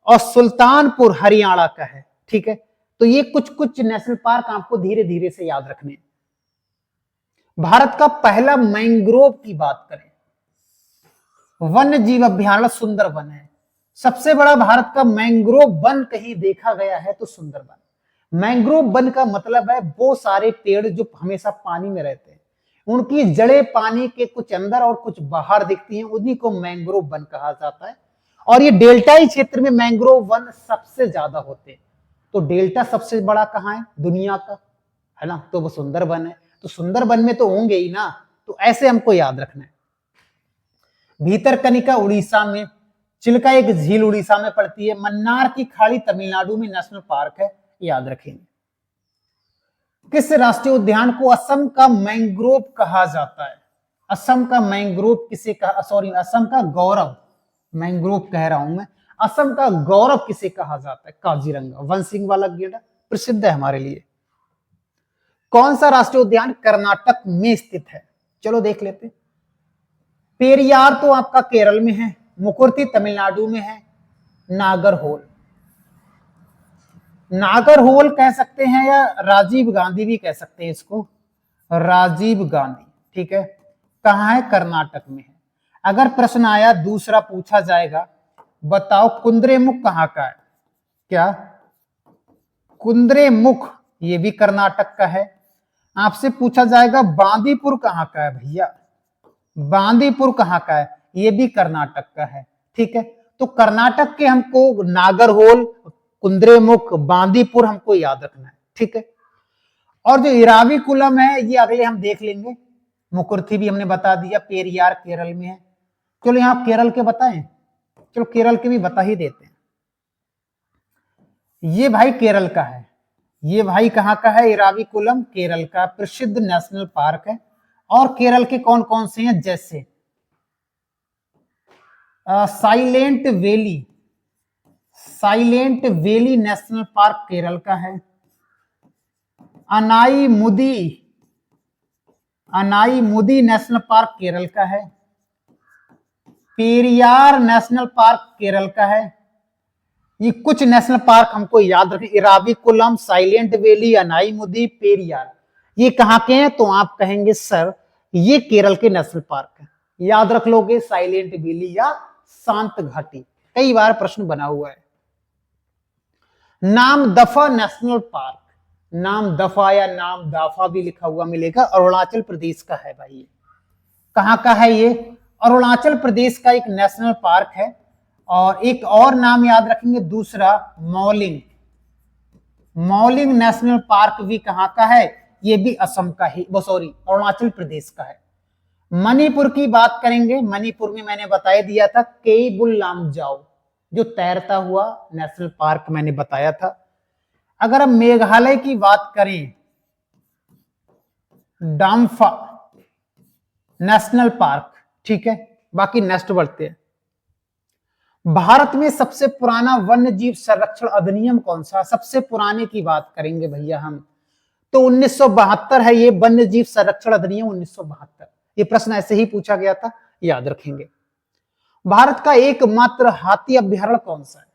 और सुल्तानपुर हरियाणा का है। ठीक है, तो ये कुछ कुछ नेशनल पार्क आपको धीरे धीरे से याद रखने। भारत का पहला मैंग्रोव की बात करें, वन्य जीव अभ्यारण्य सुंदरवन है। सबसे बड़ा भारत का मैंग्रोव वन कहीं देखा गया है तो सुंदरवन। मैंग्रोव वन का मतलब है वो सारे पेड़ जो हमेशा पानी में रहते हैं, उनकी जड़ें पानी के कुछ अंदर और कुछ बाहर दिखती हैं, उन्हीं को मैंग्रोव वन कहा जाता है। और ये डेल्टाई क्षेत्र में मैंग्रोव वन सबसे ज्यादा होते हैं। तो डेल्टा सबसे बड़ा कहाँ है दुनिया का, है ना, तो वो सुंदरवन है। तो सुंदरवन में तो होंगे ही ना, तो ऐसे हमको याद रखना है। भीतरकनिका उड़ीसा में, चिल्का एक झील उड़ीसा में पड़ती है, मन्नार की खाड़ी तमिलनाडु में नेशनल पार्क है, याद रखेंगे। किस राष्ट्रीय उद्यान को असम का मैंग्रोव कहा जाता है? असम का मैंग्रोव किसे कहा, सॉरी असम का गौरव, मैंग्रोव कह रहा हूं मैं, असम का गौरव किसे कहा जाता है? काजीरंगा, वन सिंह वाला गेंडा प्रसिद्ध है हमारे लिए। कौन सा राष्ट्रीय उद्यान कर्नाटक में स्थित है? चलो देख लेते हैं। पेरियार तो आपका केरल में है, मुकुर्ती तमिलनाडु में है, नागरहोल, नागरहोल कह सकते हैं या राजीव गांधी भी कह सकते हैं इसको, राजीव गांधी। ठीक है, कहां है? कर्नाटक में है। अगर प्रश्न आया दूसरा पूछा जाएगा, बताओ कुंद्रेमुख कहां का है? क्या कुंद्रेमुख? ये भी कर्नाटक का है। आपसे पूछा जाएगा बांदीपुर कहां का है? भैया बांदीपुर कहां का है? ये भी कर्नाटक का है। ठीक है, तो कर्नाटक के हमको नागरहोल, कुंद्रेमुख, बांदीपुर हमको याद रखना है। ठीक है, और जो इराविकुलम है ये अगले हम देख लेंगे। मुकुर्थी भी हमने बता दिया, पेरियार केरल में है। चलो यहां केरल के बताएं, चलो केरल के भी बता ही देते हैं। ये भाई केरल का है, ये भाई कहां का है? इराविकुलम केरल का प्रसिद्ध नेशनल पार्क है। और केरल के कौन कौन से हैं? जैसे silent valley, silent valley national park Kerala का है। अनाईमुदी, अनाईमुदी नेशनल पार्क केरल का है। पेरियार नेशनल पार्क केरल का है। ये कुछ नेशनल पार्क हमको याद रखें, इराविकुलम, साइलेंट वैली, अनाईमुदी, पेरियार, ये कहां के हैं? तो आप कहेंगे सर ये केरल के नेशनल पार्क है। याद रख लोगे साइलेंट वैली या शांत घाटी, कई बार प्रश्न बना हुआ है। नामदफा नेशनल पार्क नाम दफा या नाम दाफा भी लिखा हुआ मिलेगा। अरुणाचल प्रदेश का है भाई। कहाँ का है ये? अरुणाचल प्रदेश का एक नेशनल पार्क है। और एक और नाम याद रखेंगे दूसरा, मौलिंग। मौलिंग नेशनल पार्क भी कहाँ का है? ये भी असम का ही, वो सॉरी अरुणाचल प्रदेश का है। मणिपुर की बात करेंगे, मणिपुर में मैंने बता दिया था केबुल लामजाओ, जो तैरता हुआ नेशनल पार्क मैंने बताया था। अगर हम मेघालय की बात करें, डाम्फा नेशनल पार्क, ठीक है। बाकी नेक्स्ट बढ़ते हैं। भारत में सबसे पुराना वन्य जीव संरक्षण अधिनियम कौन सा? सबसे पुराने की बात करेंगे भैया हम, तो 1972 है ये वन्य जीव संरक्षण अधिनियम 1972। ये प्रश्न ऐसे ही पूछा गया था, याद रखेंगे। भारत का एकमात्र हाथी अभ्यारण्य कौन सा है?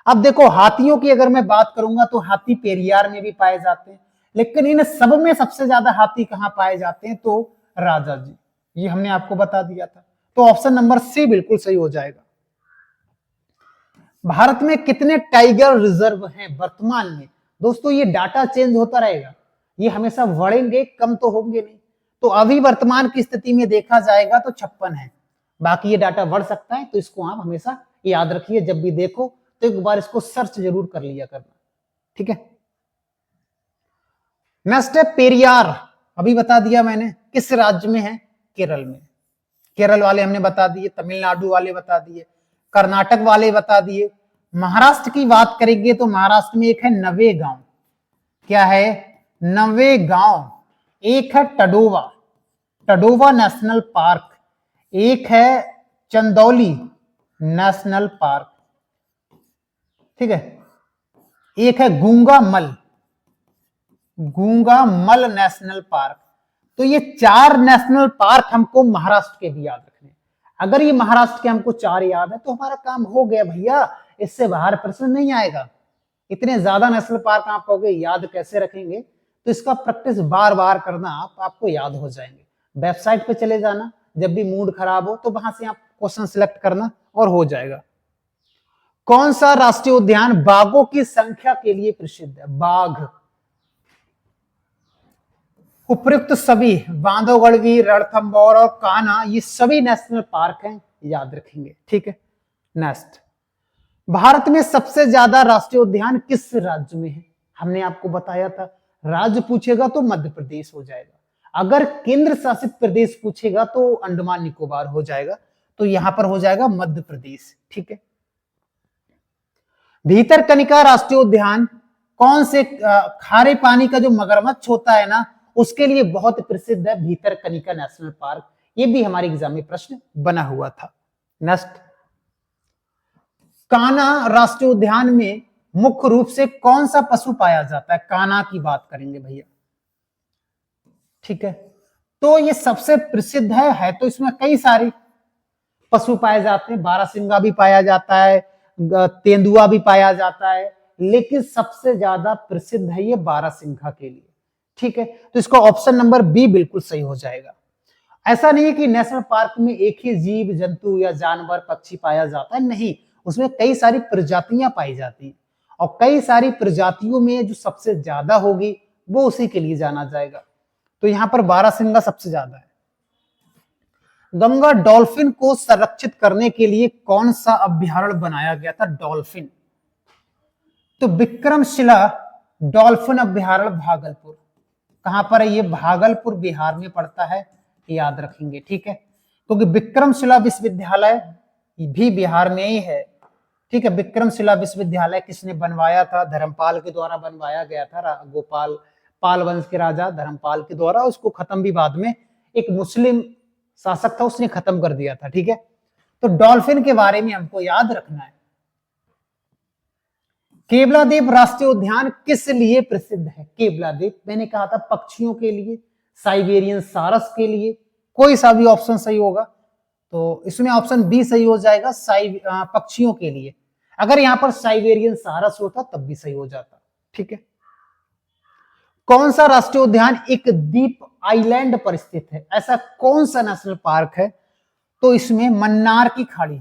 अब देखो, हाथियों की अगर मैं बात करूंगा तो हाथी पेरियार में भी पाए जाते हैं, लेकिन इन सब में सबसे ज्यादा हाथी कहां पाए जाते हैं? तो राजा जी, ये हमने आपको बता दिया था। तो ऑप्शन नंबर सी बिल्कुल सही हो जाएगा। भारत में कितने टाइगर रिजर्व हैं वर्तमान में? दोस्तों ये डाटा चेंज होता रहेगा, ये हमेशा बढ़ेंगे, कम तो होंगे नहीं। तो अभी वर्तमान की स्थिति में देखा जाएगा तो 56 है। बाकी ये डाटा बढ़ सकता है, तो इसको आप हमेशा याद रखिए। जब भी देखो तो एक बार इसको सर्च जरूर कर लिया करना, ठीक है। नेक्स्ट है पेरियार। अभी बता दिया मैंने, किस राज्य में है? केरल में। केरल वाले हमने बता दिए, तमिलनाडु वाले बता दिए, कर्नाटक वाले बता दिए। महाराष्ट्र की बात करेंगे तो महाराष्ट्र में एक है नवेगांव। क्या है? नवेगांव। एक है टडोवा, टडोवा नेशनल पार्क। एक है चंदौली नेशनल पार्क, ठीक है। एक है गूंगामल, गूंगामल नेशनल पार्क। तो ये 4 नेशनल पार्क हमको महाराष्ट्र के भी याद रखने। अगर ये महाराष्ट्र के हमको 4 याद है तो हमारा काम हो गया भैया, इससे बाहर प्रश्न नहीं आएगा। इतने ज्यादा नेशनल पार्क आप कहोगे याद कैसे रखेंगे, तो इसका प्रैक्टिस बार बार करना, आपको याद हो जाएंगे। वेबसाइट पे चले जाना, जब भी मूड खराब हो तो वहां से आप क्वेश्चन सिलेक्ट करना और हो जाएगा। कौन सा राष्ट्रीय उद्यान बाघों की संख्या के लिए प्रसिद्ध है? बाघ उपयुक्त सभी बांधवगढ़, रणथंभौर और कान्हा, ये सभी नेशनल पार्क हैं, याद रखेंगे, ठीक है। नेक्स्ट, भारत में सबसे ज्यादा राष्ट्रीय उद्यान किस राज्य में है? हमने आपको बताया था, राज्य पूछेगा तो मध्य प्रदेश हो जाएगा, अगर केंद्र शासित प्रदेश पूछेगा तो अंडमान निकोबार हो जाएगा, तो यहां पर हो जाएगा मध्य प्रदेश, ठीक है। भीतरकनिका राष्ट्रीय उद्यान कौन से खारे पानी का जो मगरमच्छ होता है ना, उसके लिए बहुत प्रसिद्ध है भीतरकनिका नेशनल पार्क। ये भी हमारे एग्जाम में प्रश्न बना हुआ था। नेक्स्ट, कान्हा राष्ट्रीय उद्यान में मुख्य रूप से कौन सा पशु पाया जाता है? कान्हा की बात करेंगे भैया, ठीक है। तो ये सबसे प्रसिद्ध है तो इसमें कई सारे पशु पाए जाते हैं, बारहसिंगा भी पाया जाता है, तेंदुआ भी पाया जाता है, लेकिन सबसे ज्यादा प्रसिद्ध है ये बारहसिंगा के लिए, ठीक है। तो इसका ऑप्शन नंबर बी बिल्कुल सही हो जाएगा। ऐसा नहीं है कि नेशनल पार्क में एक ही जीव जंतु या जानवर पक्षी पाया जाता है, नहीं, उसमें कई सारी प्रजातियां पाई जाती हैं, और कई सारी प्रजातियों में जो सबसे ज्यादा होगी वो उसी के लिए जाना जाएगा। तो यहां पर बारहसिंगा सबसे ज्यादा है। गंगा डॉल्फिन को संरक्षित करने के लिए कौन सा अभ्यारण्य बनाया गया था? डॉल्फिन, तो विक्रमशिला डॉल्फिन अभ्यारण्य भागलपुर। कहां पर है ये? भागलपुर बिहार में पड़ता है, याद रखेंगे, ठीक है। क्योंकि विक्रमशिला विश्वविद्यालय भी बिहार में ही है, ठीक है। विक्रमशिला विश्वविद्यालय किसने बनवाया था? धर्मपाल के द्वारा बनवाया गया था, गोपाल पाल वंश के राजा धर्मपाल के द्वारा। उसको खत्म भी बाद में एक मुस्लिम शासक था, उसने खत्म कर दिया था, ठीक है। तो डॉल्फिन के बारे में हमको याद रखना है। केवलादेव राष्ट्रीय उद्यान किस लिए प्रसिद्ध है? केवलादेव, मैंने कहा था पक्षियों के लिए, साइबेरियन सारस के लिए, कोई सा भी ऑप्शन सही होगा, तो इसमें ऑप्शन बी सही हो जाएगा, पक्षियों के लिए। अगर यहां पर साइबेरियन सारस होता तब भी सही हो जाता, ठीक है। कौन सा राष्ट्रीय उद्यान एक द्वीप आइलैंड पर स्थित है? ऐसा कौन सा नेशनल पार्क है? तो इसमें मन्नार की खाड़ी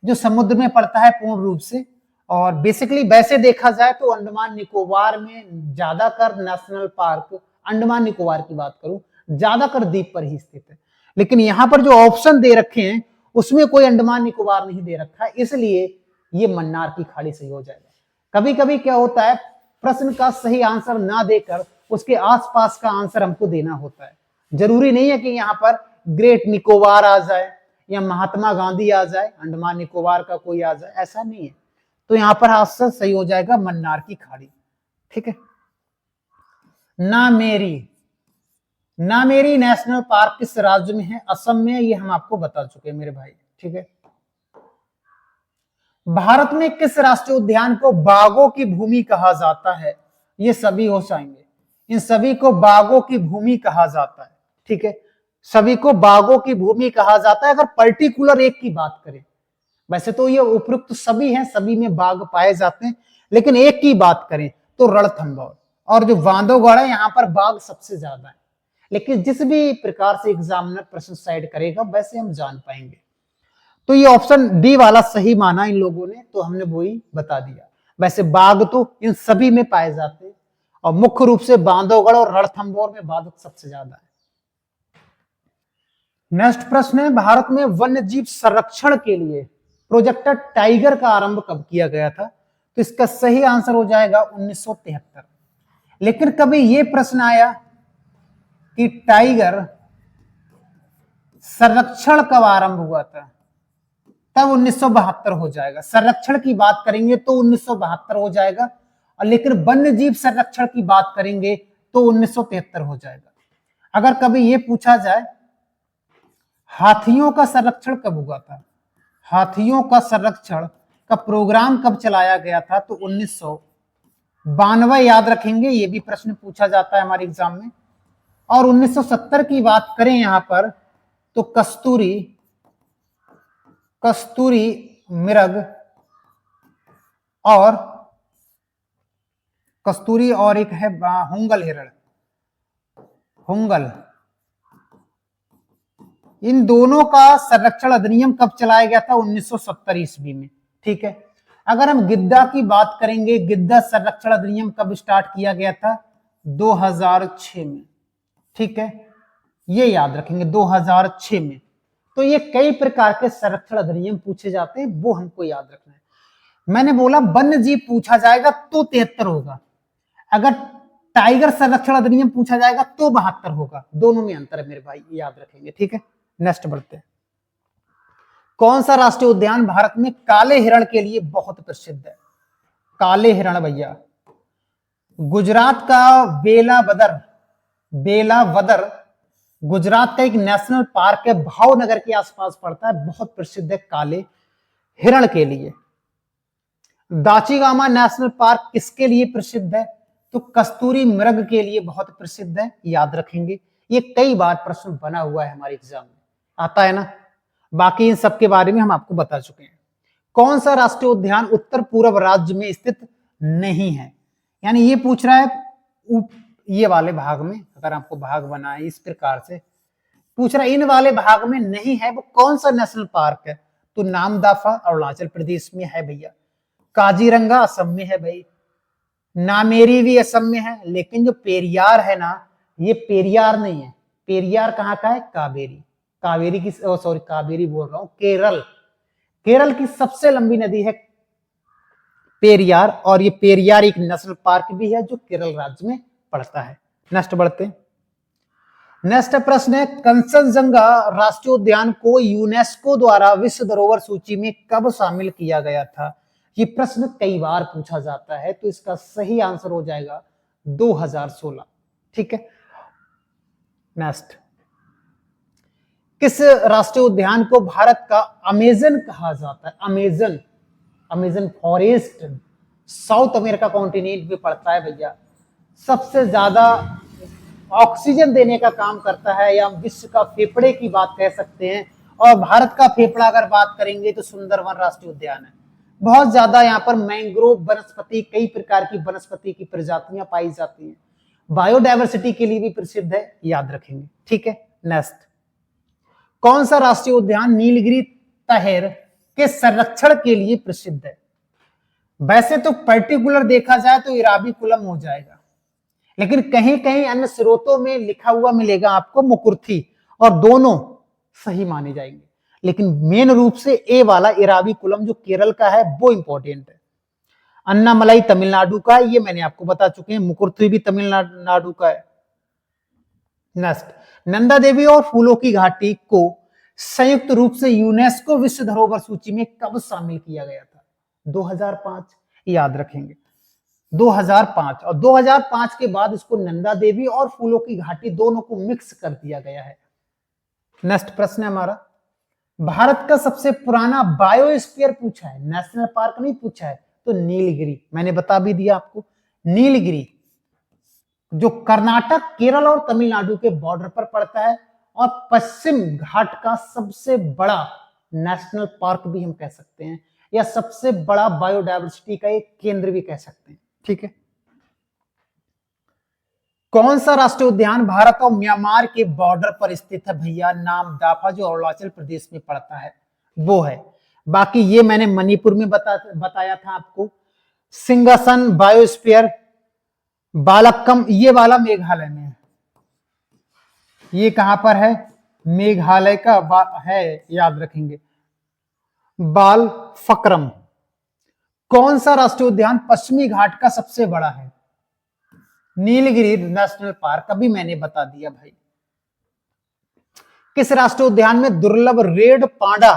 जो समुद्र में पड़ता है पूर्ण रूप से, और बेसिकली वैसे देखा जाए तो अंडमान निकोबार में ज्यादातर नेशनल पार्क, अंडमान निकोबार की बात करूं, ज्यादातर द्वीप पर ही स्थित है। लेकिन यहां पर जो ऑप्शन दे रखे हैं उसमें कोई अंडमान निकोबार नहीं दे रखा है, इसलिए ये मन्नार की खाड़ी सही हो जाएगा। कभी कभी क्या होता है, प्रश्न का सही आंसर ना देकर उसके आसपास का आंसर हमको देना होता है। जरूरी नहीं है कि यहाँ पर ग्रेट निकोबार आ जाए या महात्मा गांधी आ जाए, अंडमान निकोबार का कोई आ जाए, ऐसा नहीं है। तो यहां पर आंसर सही हो जाएगा मन्नार की खाड़ी। ठीक है। नामेरी नेशनल पार्क किस राज्य में है? असम में। ये हम आपको बता चुके हैं मेरे भाई। ठीक है। भारत में किस राष्ट्रीय उद्यान को बाघों की भूमि कहा जाता है? ये सभी हो जाएंगे, इन सभी को बाघों की भूमि कहा जाता है। ठीक है, सभी को बाघों की भूमि कहा जाता है। अगर पर्टिकुलर एक की बात करें, वैसे तो ये उपयुक्त सभी हैं, सभी में बाघ पाए जाते हैं, लेकिन एक की बात करें तो रणथंभौर और जो बांधवगढ़ है, यहां पर बाघ सबसे ज्यादा है। लेकिन जिस भी प्रकार से एग्जामिनर प्रश्न साइड करेगा वैसे हम जान पाएंगे। तो ये ऑप्शन डी वाला सही माना इन लोगों ने, तो हमने वो ही बता दिया। वैसे बाघ तो इन सभी में पाए जाते हैं और मुख्य रूप से बांधवगढ़ और रणथंभौर में बाघ सबसे ज्यादा है। नेक्स्ट प्रश्न है, भारत में वन्य जीव संरक्षण के लिए प्रोजेक्ट टाइगर का आरंभ कब किया गया था? तो इसका सही आंसर हो जाएगा 1973। लेकिन कभी यह प्रश्न आया कि टाइगर संरक्षण कब आरंभ हुआ था? तब 1972 हो जाएगा। संरक्षण की बात करेंगे तो 1972 हो जाएगा, और लेकिन वन्य जीव संरक्षण की बात करेंगे तो 1973 हो जाएगा। अगर कभी यह पूछा जाए हाथियों का संरक्षण कब हुआ था, हाथियों का संरक्षण का प्रोग्राम कब चलाया गया था, तो 1992 याद रखेंगे, यह भी प्रश्न पूछा जाता है हमारे एग्जाम में। और 1970 की बात करें यहां पर तो कस्तूरी मृग और कस्तूरी और एक है हुंगल हिरण, हुंगल, इन दोनों का संरक्षण अधिनियम कब चलाया गया था? 1970 ईस्वी में। ठीक है। अगर हम गिद्दा की बात करेंगे, गिद्दा संरक्षण अधिनियम कब स्टार्ट किया गया था? 2006 में। ठीक है, ये याद रखेंगे 2006 में। तो ये कई प्रकार के संरक्षण अधिनियम पूछे जाते हैं, वो हमको याद रखना है। मैंने बोला वन्य जीव पूछा जाएगा तो 73 होगा, अगर टाइगर संरक्षण अधिनियम पूछा जाएगा तो 72 होगा, दोनों में अंतर है मेरे भाई, याद रखेंगे। ठीक है, नेक्स्ट बढ़ते हैं। कौन सा राष्ट्रीय उद्यान भारत में काले हिरण के लिए बहुत प्रसिद्ध है? काले हिरण भैया, गुजरात का बेलावदर गुजरात का एक नेशनल पार्क है, भावनगर के आसपास पड़ता है, बहुत प्रसिद्ध है काले हिरण के लिए। दाचीगामा नेशनल पार्क किसके लिए प्रसिद्ध है? तो कस्तूरी मृग के लिए बहुत प्रसिद्ध है, याद रखेंगे। ये कई बार प्रश्न बना हुआ है हमारे एग्जाम में, आता है ना। बाकी इन सब के बारे में हम आपको बता चुके हैं। कौन सा राष्ट्रीय उद्यान उत्तर पूर्व राज्य में स्थित नहीं है? यानी ये पूछ रहा है ये वाले भाग में, अगर आपको भाग बनाए इस प्रकार से पूछ रहा है, इन वाले भाग में नहीं है, वो कौन सा नेशनल पार्क है? तो नामदाफा अरुणाचल प्रदेश में है भैया, काजीरंगा असम में है भाई, नामेरी भी असम में है, लेकिन जो पेरियार है ना, ये पेरियार नहीं है। पेरियार कहाँ का है? कावेरी। कावेरी की कावेरी बोल रहा हूं, केरल की सबसे लंबी नदी है पेरियार, और ये पेरियार एक नेशनल पार्क भी है जो केरल राज्य में पड़ता है। नेक्स्ट बढ़ते हैं। नेक्स्ट प्रश्न है, कंचनजंगा राष्ट्रीय उद्यान को यूनेस्को द्वारा विश्व धरोहर सूची में कब शामिल किया गया था? ये प्रश्न कई बार पूछा जाता है, तो इसका सही आंसर हो जाएगा 2016। ठीक है, नेक्स्ट, किस राष्ट्रीय उद्यान को भारत का अमेजन कहा जाता है? Amazon forest south America continent में पड़ता है भैया, सबसे ज्यादा ऑक्सीजन देने का काम करता है, या विश्व का फेफड़े की बात कह सकते हैं। और भारत का फेफड़ा अगर बात करेंगे तो सुंदरवन राष्ट्रीय उद्यान है। बहुत ज्यादा यहाँ पर मैंग्रोव वनस्पति, कई प्रकार की वनस्पति की प्रजातियां पाई जाती हैं, बायोडायवर्सिटी के लिए भी प्रसिद्ध है, याद रखेंगे। ठीक है, नेक्स्ट, कौन सा राष्ट्रीय उद्यान नीलगिरी तहर के संरक्षण के लिए प्रसिद्ध है? वैसे तो पर्टिकुलर देखा जाए तो इराविकुलम हो जाएगा, लेकिन कहीं कहीं अन्य स्रोतों में लिखा हुआ मिलेगा आपको मुकुर्थी, और दोनों सही माने जाएंगे, लेकिन मेन रूप से ए वाला इराविकुलम जो केरल का है वो इंपॉर्टेंट है। अन्नामलाई तमिलनाडु का है, ये मैंने आपको बता चुके हैं। मुकुर्थी भी तमिलनाडु का है। नेक्स्ट, नंदा देवी और फूलों की घाटी को संयुक्त रूप से यूनेस्को विश्व धरोहर सूची में कब शामिल किया गया था? 2005, याद रखेंगे 2005। और 2005 के बाद इसको नंदा देवी और फूलों की घाटी दोनों को मिक्स कर दिया गया है। नेक्स्ट प्रश्न है हमारा, भारत का सबसे पुराना बायोस्फीयर पूछा है, नेशनल पार्क नहीं पूछा है, तो नीलगिरी। मैंने बता भी दिया आपको, नीलगिरी जो कर्नाटक, केरल और तमिलनाडु के बॉर्डर पर पड़ता है, और पश्चिम घाट का सबसे बड़ा नेशनल पार्क भी हम कह सकते हैं, या सबसे बड़ा बायोडायवर्सिटी का एक केंद्र भी कह सकते हैं। ठीक है, कौन सा राष्ट्रीय उद्यान भारत और म्यांमार के बॉर्डर पर स्थित है भैया? नाम दाफा, जो अरुणाचल प्रदेश में पड़ता है वो है। बाकी ये मैंने मणिपुर में बताया था आपको। सिंगासन बायोस्फीयर बालक्कम, ये वाला मेघालय में है। ये कहां पर है? मेघालय का है, याद रखेंगे। बाल फक्रम। कौन सा राष्ट्रीय उद्यान पश्चिमी घाट का सबसे बड़ा है? नीलगिरी नेशनल पार्क, अभी मैंने बता दिया भाई। किस राष्ट्रीय उद्यान में दुर्लभ रेड पांडा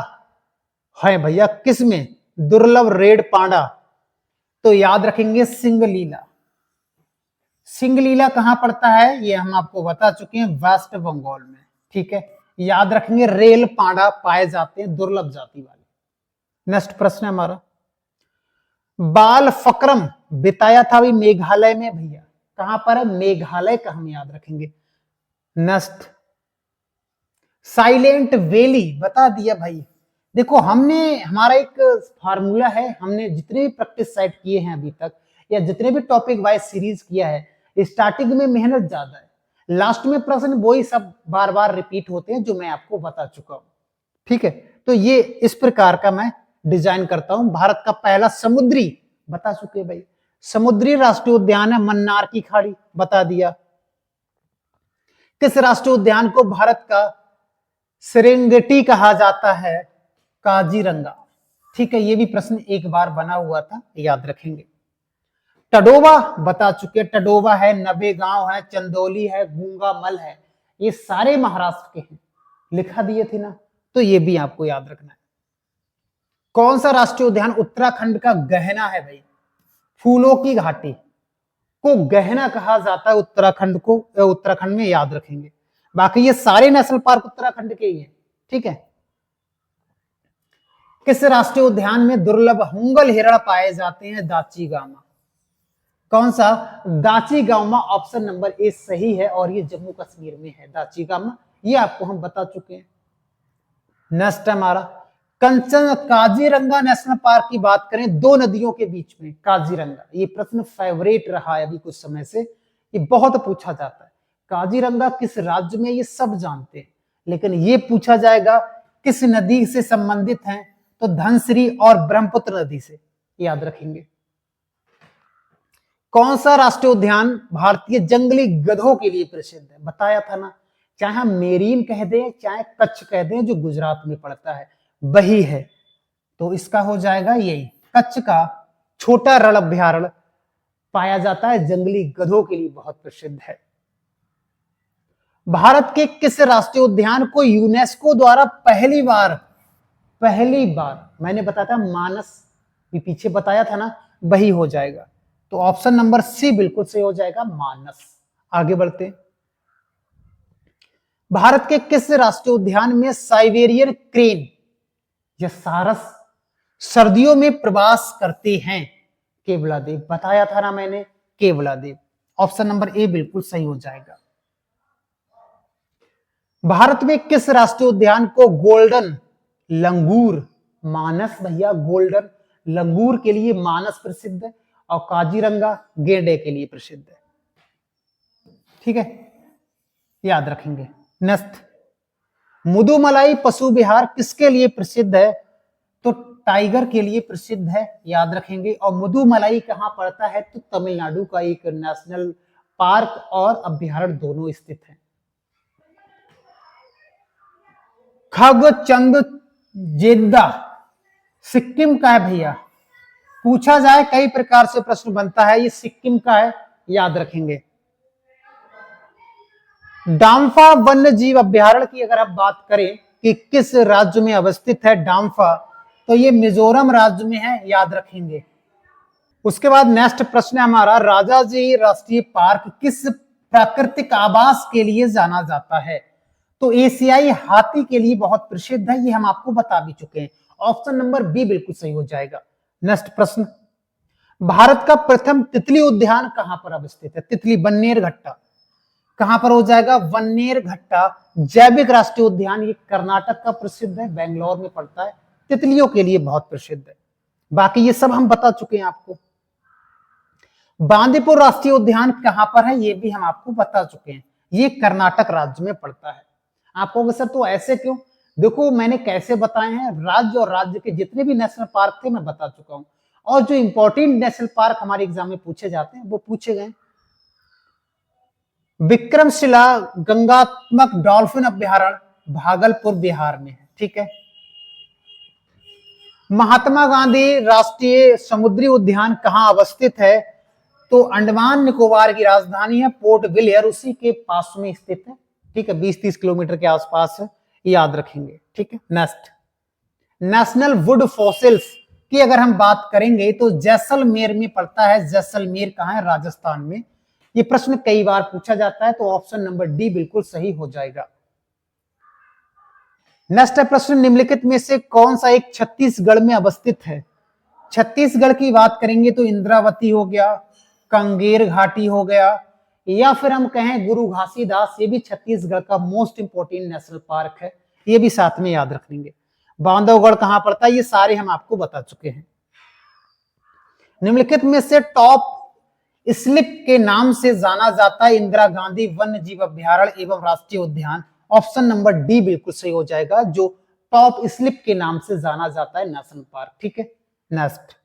है भैया? किस में दुर्लभ रेड पांडा? तो याद रखेंगे सिंगलीला। सिंगलीला कहां पड़ता है? ये हम आपको बता चुके हैं, वेस्ट बंगाल में। ठीक है, याद रखेंगे रेल पांडा पाए जाते हैं, दुर्लभ जाति वाले। नेक्स्ट प्रश्न है हमारा, बाल फक्रम बिताया था भी मेघालय में भैया, कहां पर है? मेघालय का हम याद रखेंगे। नेक्स्ट, साइलेंट वैली बता दिया भाई। देखो हमने, हमारा एक फार्मूला है, हमने जितने भी प्रैक्टिस सेट किए हैं अभी तक, या जितने भी टॉपिक वाइज सीरीज किया है, स्टार्टिंग में मेहनत ज्यादा है, लास्ट में प्रश्न वही सब बार बार रिपीट होते हैं जो मैं आपको बता चुका हूं। ठीक है, तो ये इस प्रकार का मैं डिजाइन करता हूं। भारत का पहला समुद्री बता चुके भाई, समुद्री राष्ट्रीय उद्यान है मन्नार की खाड़ी, बता दिया। किस राष्ट्रीय उद्यान को भारत का सेरेंगेटी कहा जाता है? काजीरंगा। ठीक है, ये भी प्रश्न एक बार बना हुआ था, याद रखेंगे। टडोबा बता चुके, टडोबा है, नवेगांव है, चंदौली है, गूंगा मल है, ये सारे महाराष्ट्र के हैं, लिखा दिए थे ना, तो ये भी आपको याद रखना है। कौन सा राष्ट्रीय उद्यान उत्तराखंड का गहना है भाई? फूलों की घाटी को गहना कहा जाता है उत्तराखंड को, उत्तराखंड में, याद रखेंगे। बाकी ये सारे नेशनल पार्क उत्तराखंड के ही हैं। ठीक है, किस राष्ट्रीय उद्यान में दुर्लभ हुंगल हिरण पाए जाते हैं? दाची गामा। कौन सा? दाची गामा, ऑप्शन नंबर ए सही है, और ये जम्मू कश्मीर में है दाची गामा, ये आपको हम बता चुके हैं। नेक्स्ट हमारा, कंचन काजीरंगा नेशनल पार्क की बात करें, दो नदियों के बीच में काजीरंगा, ये प्रश्न फेवरेट रहा है अभी कुछ समय से, ये बहुत पूछा जाता है। काजीरंगा किस राज्य में? ये सब जानते हैं, लेकिन ये पूछा जाएगा किस नदी से संबंधित है, तो धनश्री और ब्रह्मपुत्र नदी से, याद रखेंगे। कौन सा राष्ट्रीय उद्यान भारतीय जंगली गधों के लिए प्रसिद्ध है? बताया था ना, चाहे हम मेरीन कह दें चाहे कच्छ कह दें, जो गुजरात में पड़ता है वही है, तो इसका हो जाएगा यही, कच्छ का छोटा रण अभ्यारण्य पाया जाता है, जंगली गधों के लिए बहुत प्रसिद्ध है। भारत के किस राष्ट्रीय उद्यान को यूनेस्को द्वारा पहली बार मैंने बताया था मानस, भी पीछे बताया था ना, वही हो जाएगा, तो ऑप्शन नंबर सी बिल्कुल सही हो जाएगा, मानस। आगे बढ़ते हैं, भारत के किस राष्ट्रीय उद्यान में साइबेरियन क्रेन या सारस सर्दियों में प्रवास करते हैं? केवलादेव, बताया था ना मैंने, केवलादेव, ऑप्शन नंबर ए बिल्कुल सही हो जाएगा। भारत में किस राष्ट्रीय उद्यान को गोल्डन लंगूर, मानस भैया, गोल्डन लंगूर के लिए मानस प्रसिद्ध है, और काजीरंगा गेंडे के लिए प्रसिद्ध है। ठीक है, याद रखेंगे। नेक्स्ट, मुदुमलाई पशु विहार किसके लिए प्रसिद्ध है? तो टाइगर के लिए प्रसिद्ध है, याद रखेंगे। और मुदुमलाई कहां पड़ता है, तो तमिलनाडु का एक नेशनल पार्क और अभ्यारण्य दोनों स्थित है। खगचंद जेद्दा सिक्किम का है भैया, पूछा जाए कई प्रकार से प्रश्न बनता है, ये सिक्किम का है, याद रखेंगे। डाम्फा वन्य जीव अभ्यारण्य की अगर आप बात करें कि किस राज्य में अवस्थित है डाम्फा, तो ये मिजोरम राज्य में है, याद रखेंगे। उसके बाद नेक्स्ट प्रश्न है हमारा, राजाजी राष्ट्रीय पार्क किस प्राकृतिक आवास के लिए जाना जाता है, तो एशियाई हाथी के लिए बहुत प्रसिद्ध है, ये हम आपको बता भी चुके हैं। ऑप्शन नंबर बी बिल्कुल सही हो जाएगा। नेक्स्ट प्रश्न, भारत का प्रथम तितली उद्यान कहां पर अवस्थित है, तितली बन्नेरघट्टा कहां पर हो जाएगा, बन्नेरघट्टा जैविक राष्ट्रीय उद्यान, ये कर्नाटक का प्रसिद्ध है, बेंगलोर में पड़ता है, तितलियों के लिए बहुत प्रसिद्ध है। बाकी ये सब हम बता चुके हैं आपको। बांदीपुर राष्ट्रीय उद्यान कहां पर है, ये भी हम आपको बता चुके हैं, ये कर्नाटक राज्य में पड़ता है। आप कहोगे सर तो ऐसे क्यों, देखो मैंने कैसे बताए हैं, राज्य और राज्य के जितने भी नेशनल पार्क थे मैं बता चुका हूं, और जो इंपॉर्टेंट नेशनल पार्क हमारे एग्जाम में पूछे जाते हैं वो पूछे गए। विक्रमशिला गंगात्मक डॉल्फिन अभ्यारण्य भागलपुर बिहार में है, ठीक है। महात्मा गांधी राष्ट्रीय समुद्री उद्यान कहां अवस्थित है, तो अंडमान निकोबार की राजधानी है पोर्ट ब्लेयर, उसी के पास में स्थित है, ठीक है, 20-30 किलोमीटर के आसपास है, याद रखेंगे, ठीक है। नेक्स्ट, नेशनल वुड फॉसिल्स की अगर हम बात करेंगे तो जैसलमेर में पड़ता है, जैसलमेर कहां है, राजस्थान में। ये प्रश्न कई बार पूछा जाता है, तो ऑप्शन नंबर डी बिल्कुल सही हो जाएगा। नेक्स्ट है प्रश्न, निम्नलिखित में से कौन सा एक छत्तीसगढ़ में अवस्थित है। छत्तीसगढ़ की बात करेंगे तो इंद्रावती हो गया, कंगेर घाटी हो गया, या फिर हम कहें गुरु घासीदास, ये भी छत्तीसगढ़ का मोस्ट इंपोर्टेंट नेशनल पार्क है, ये भी साथ में याद रख लेंगे। बांधवगढ़ कहां पड़ता है, ये सारे हम आपको बता चुके हैं। निम्नलिखित में से टॉप स्लिप के नाम से जाना जाता है इंदिरा गांधी वन्य जीव अभ्यारण्य एवं राष्ट्रीय उद्यान, ऑप्शन नंबर डी बिल्कुल सही हो जाएगा, जो टॉप स्लिप के नाम से जाना जाता है नेशनल पार्क, ठीक है। नेक्स्ट,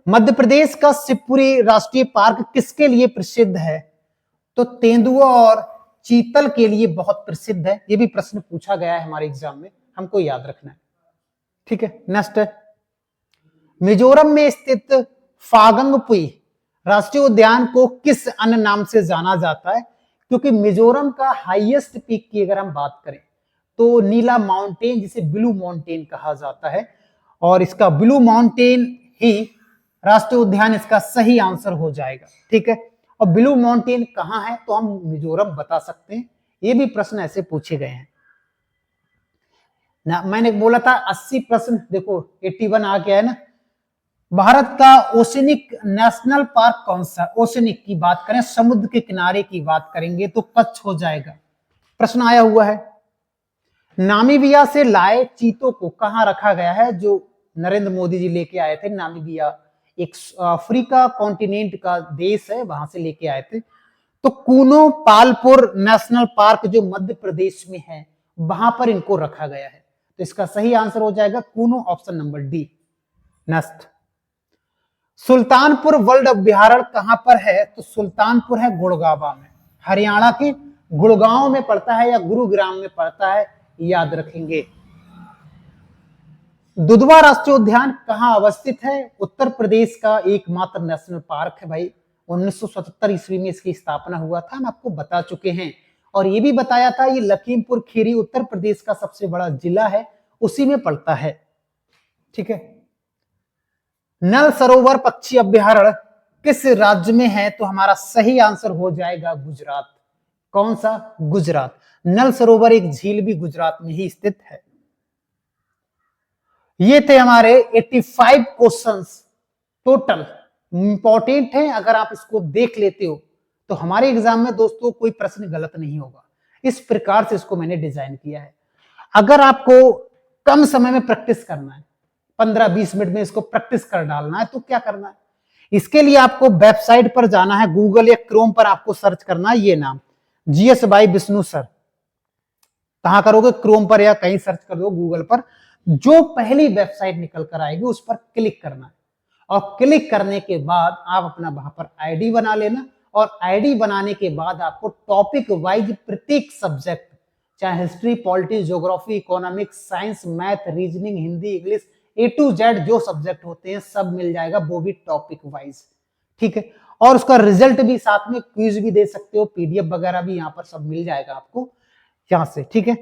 मध्य प्रदेश का शिवपुरी राष्ट्रीय पार्क किसके लिए प्रसिद्ध है, तो तेंदुआ और चीतल के लिए बहुत प्रसिद्ध है, ये भी प्रश्न पूछा गया है हमारे एग्जाम में, हमको याद रखना है, ठीक है। नेक्स्ट, मिजोरम में स्थित फागंगपुई राष्ट्रीय उद्यान को किस अन्य नाम से जाना जाता है, क्योंकि मिजोरम का हाईएस्ट पीक की अगर हम बात करें तो नीला माउंटेन, जिसे ब्लू माउंटेन कहा जाता है, और इसका ब्लू माउंटेन ही राष्ट्रीय उद्यान इसका सही आंसर हो जाएगा, ठीक है। और ब्लू माउंटेन कहां है, तो हम मिजोरम बता सकते हैं, ये भी प्रश्न ऐसे पूछे गए हैं ना। मैंने बोला था 80 प्रश्न, देखो 81 आ गया है ना। भारत का ओशनिक नेशनल पार्क कौन सा, ओशनिक की बात करें, समुद्र के किनारे की बात करेंगे तो कच्छ हो जाएगा, प्रश्न आया हुआ है। नामीबिया से लाए चीतों को कहां रखा गया है, जो नरेंद्र मोदी जी लेके आए थे, नामीबिया एक अफ्रीका कॉन्टिनेंट का देश है, वहां से लेके आए थे, तो कूनो पालपुर नेशनल पार्क जो मध्य प्रदेश में है वहां पर इनको रखा गया है, तो इसका सही आंसर हो जाएगा Kuno, option number D. Next, Sultanpur world अभ्यारण्य कहां पर है, तो सुल्तानपुर है गुड़गांव में, हरियाणा के गुड़गांव में पड़ता है या गुरुग्राम में पड़ता है, याद रखेंगे। दुधवा राष्ट्रीय उद्यान कहां अवस्थित है, उत्तर प्रदेश का एकमात्र नेशनल पार्क है भाई, 1977 ईस्वी में इसकी स्थापना हुआ था, हम आपको बता चुके हैं, और ये भी बताया था ये लखीमपुर खीरी उत्तर प्रदेश का सबसे बड़ा जिला है, उसी में पड़ता है, ठीक है। नल सरोवर पक्षी अभ्यारण्य किस राज्य में है, तो हमारा सही आंसर हो जाएगा गुजरात, कौन सा, गुजरात। नल सरोवर एक झील भी गुजरात में ही स्थित है। ये थे हमारे 85 क्वेश्चंस टोटल, इंपॉर्टेंट है, अगर आप इसको देख लेते हो तो हमारे एग्जाम में दोस्तों कोई प्रश्न गलत नहीं होगा, इस प्रकार से इसको मैंने डिजाइन किया है। अगर आपको कम समय में प्रैक्टिस करना है, 15-20 मिनट में इसको प्रैक्टिस कर डालना है, तो क्या करना है, इसके लिए आपको वेबसाइट पर जाना है, गूगल या क्रोम पर आपको सर्च करना है ये नाम, जीएस बाई विष्णु सर, कहां करोगे, क्रोम पर या कहीं सर्च कर दो गूगल पर, जो पहली वेबसाइट निकल कर आएगी उस पर क्लिक करना है, और क्लिक करने के बाद आप अपना वहां पर आईडी बना लेना, और आईडी बनाने के बाद आपको टॉपिक वाइज प्रत्येक सब्जेक्ट, चाहे history, politics, geography, economics, science, math, reasoning, Hindi, English, A to Z जो सब्जेक्ट होते हैं सब मिल जाएगा, वो भी टॉपिक वाइज। ठीक है, और उसका रिजल्ट भी साथ में, क्विज भी दे सकते हो, पीडीएफ वगैरह भी यहाँ पर सब मिल जाएगा आपको यहाँ से। ठीक है,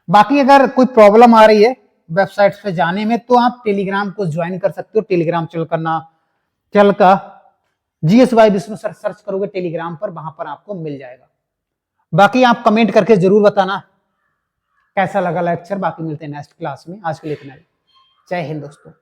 बाकी अगर कोई प्रॉब्लम आ रही है वेबसाइट्स पे जाने में तो आप टेलीग्राम को ज्वाइन कर सकते हो। टेलीग्राम चल का GS विष्णु सर सर्च करोगे टेलीग्राम पर, वहां पर आपको मिल जाएगा। बाकी आप कमेंट करके जरूर बताना कैसा लगा लेक्चर। बाकी मिलते हैं नेक्स्ट क्लास में, आज के लिए इतना ही। जय हिंद दोस्तों।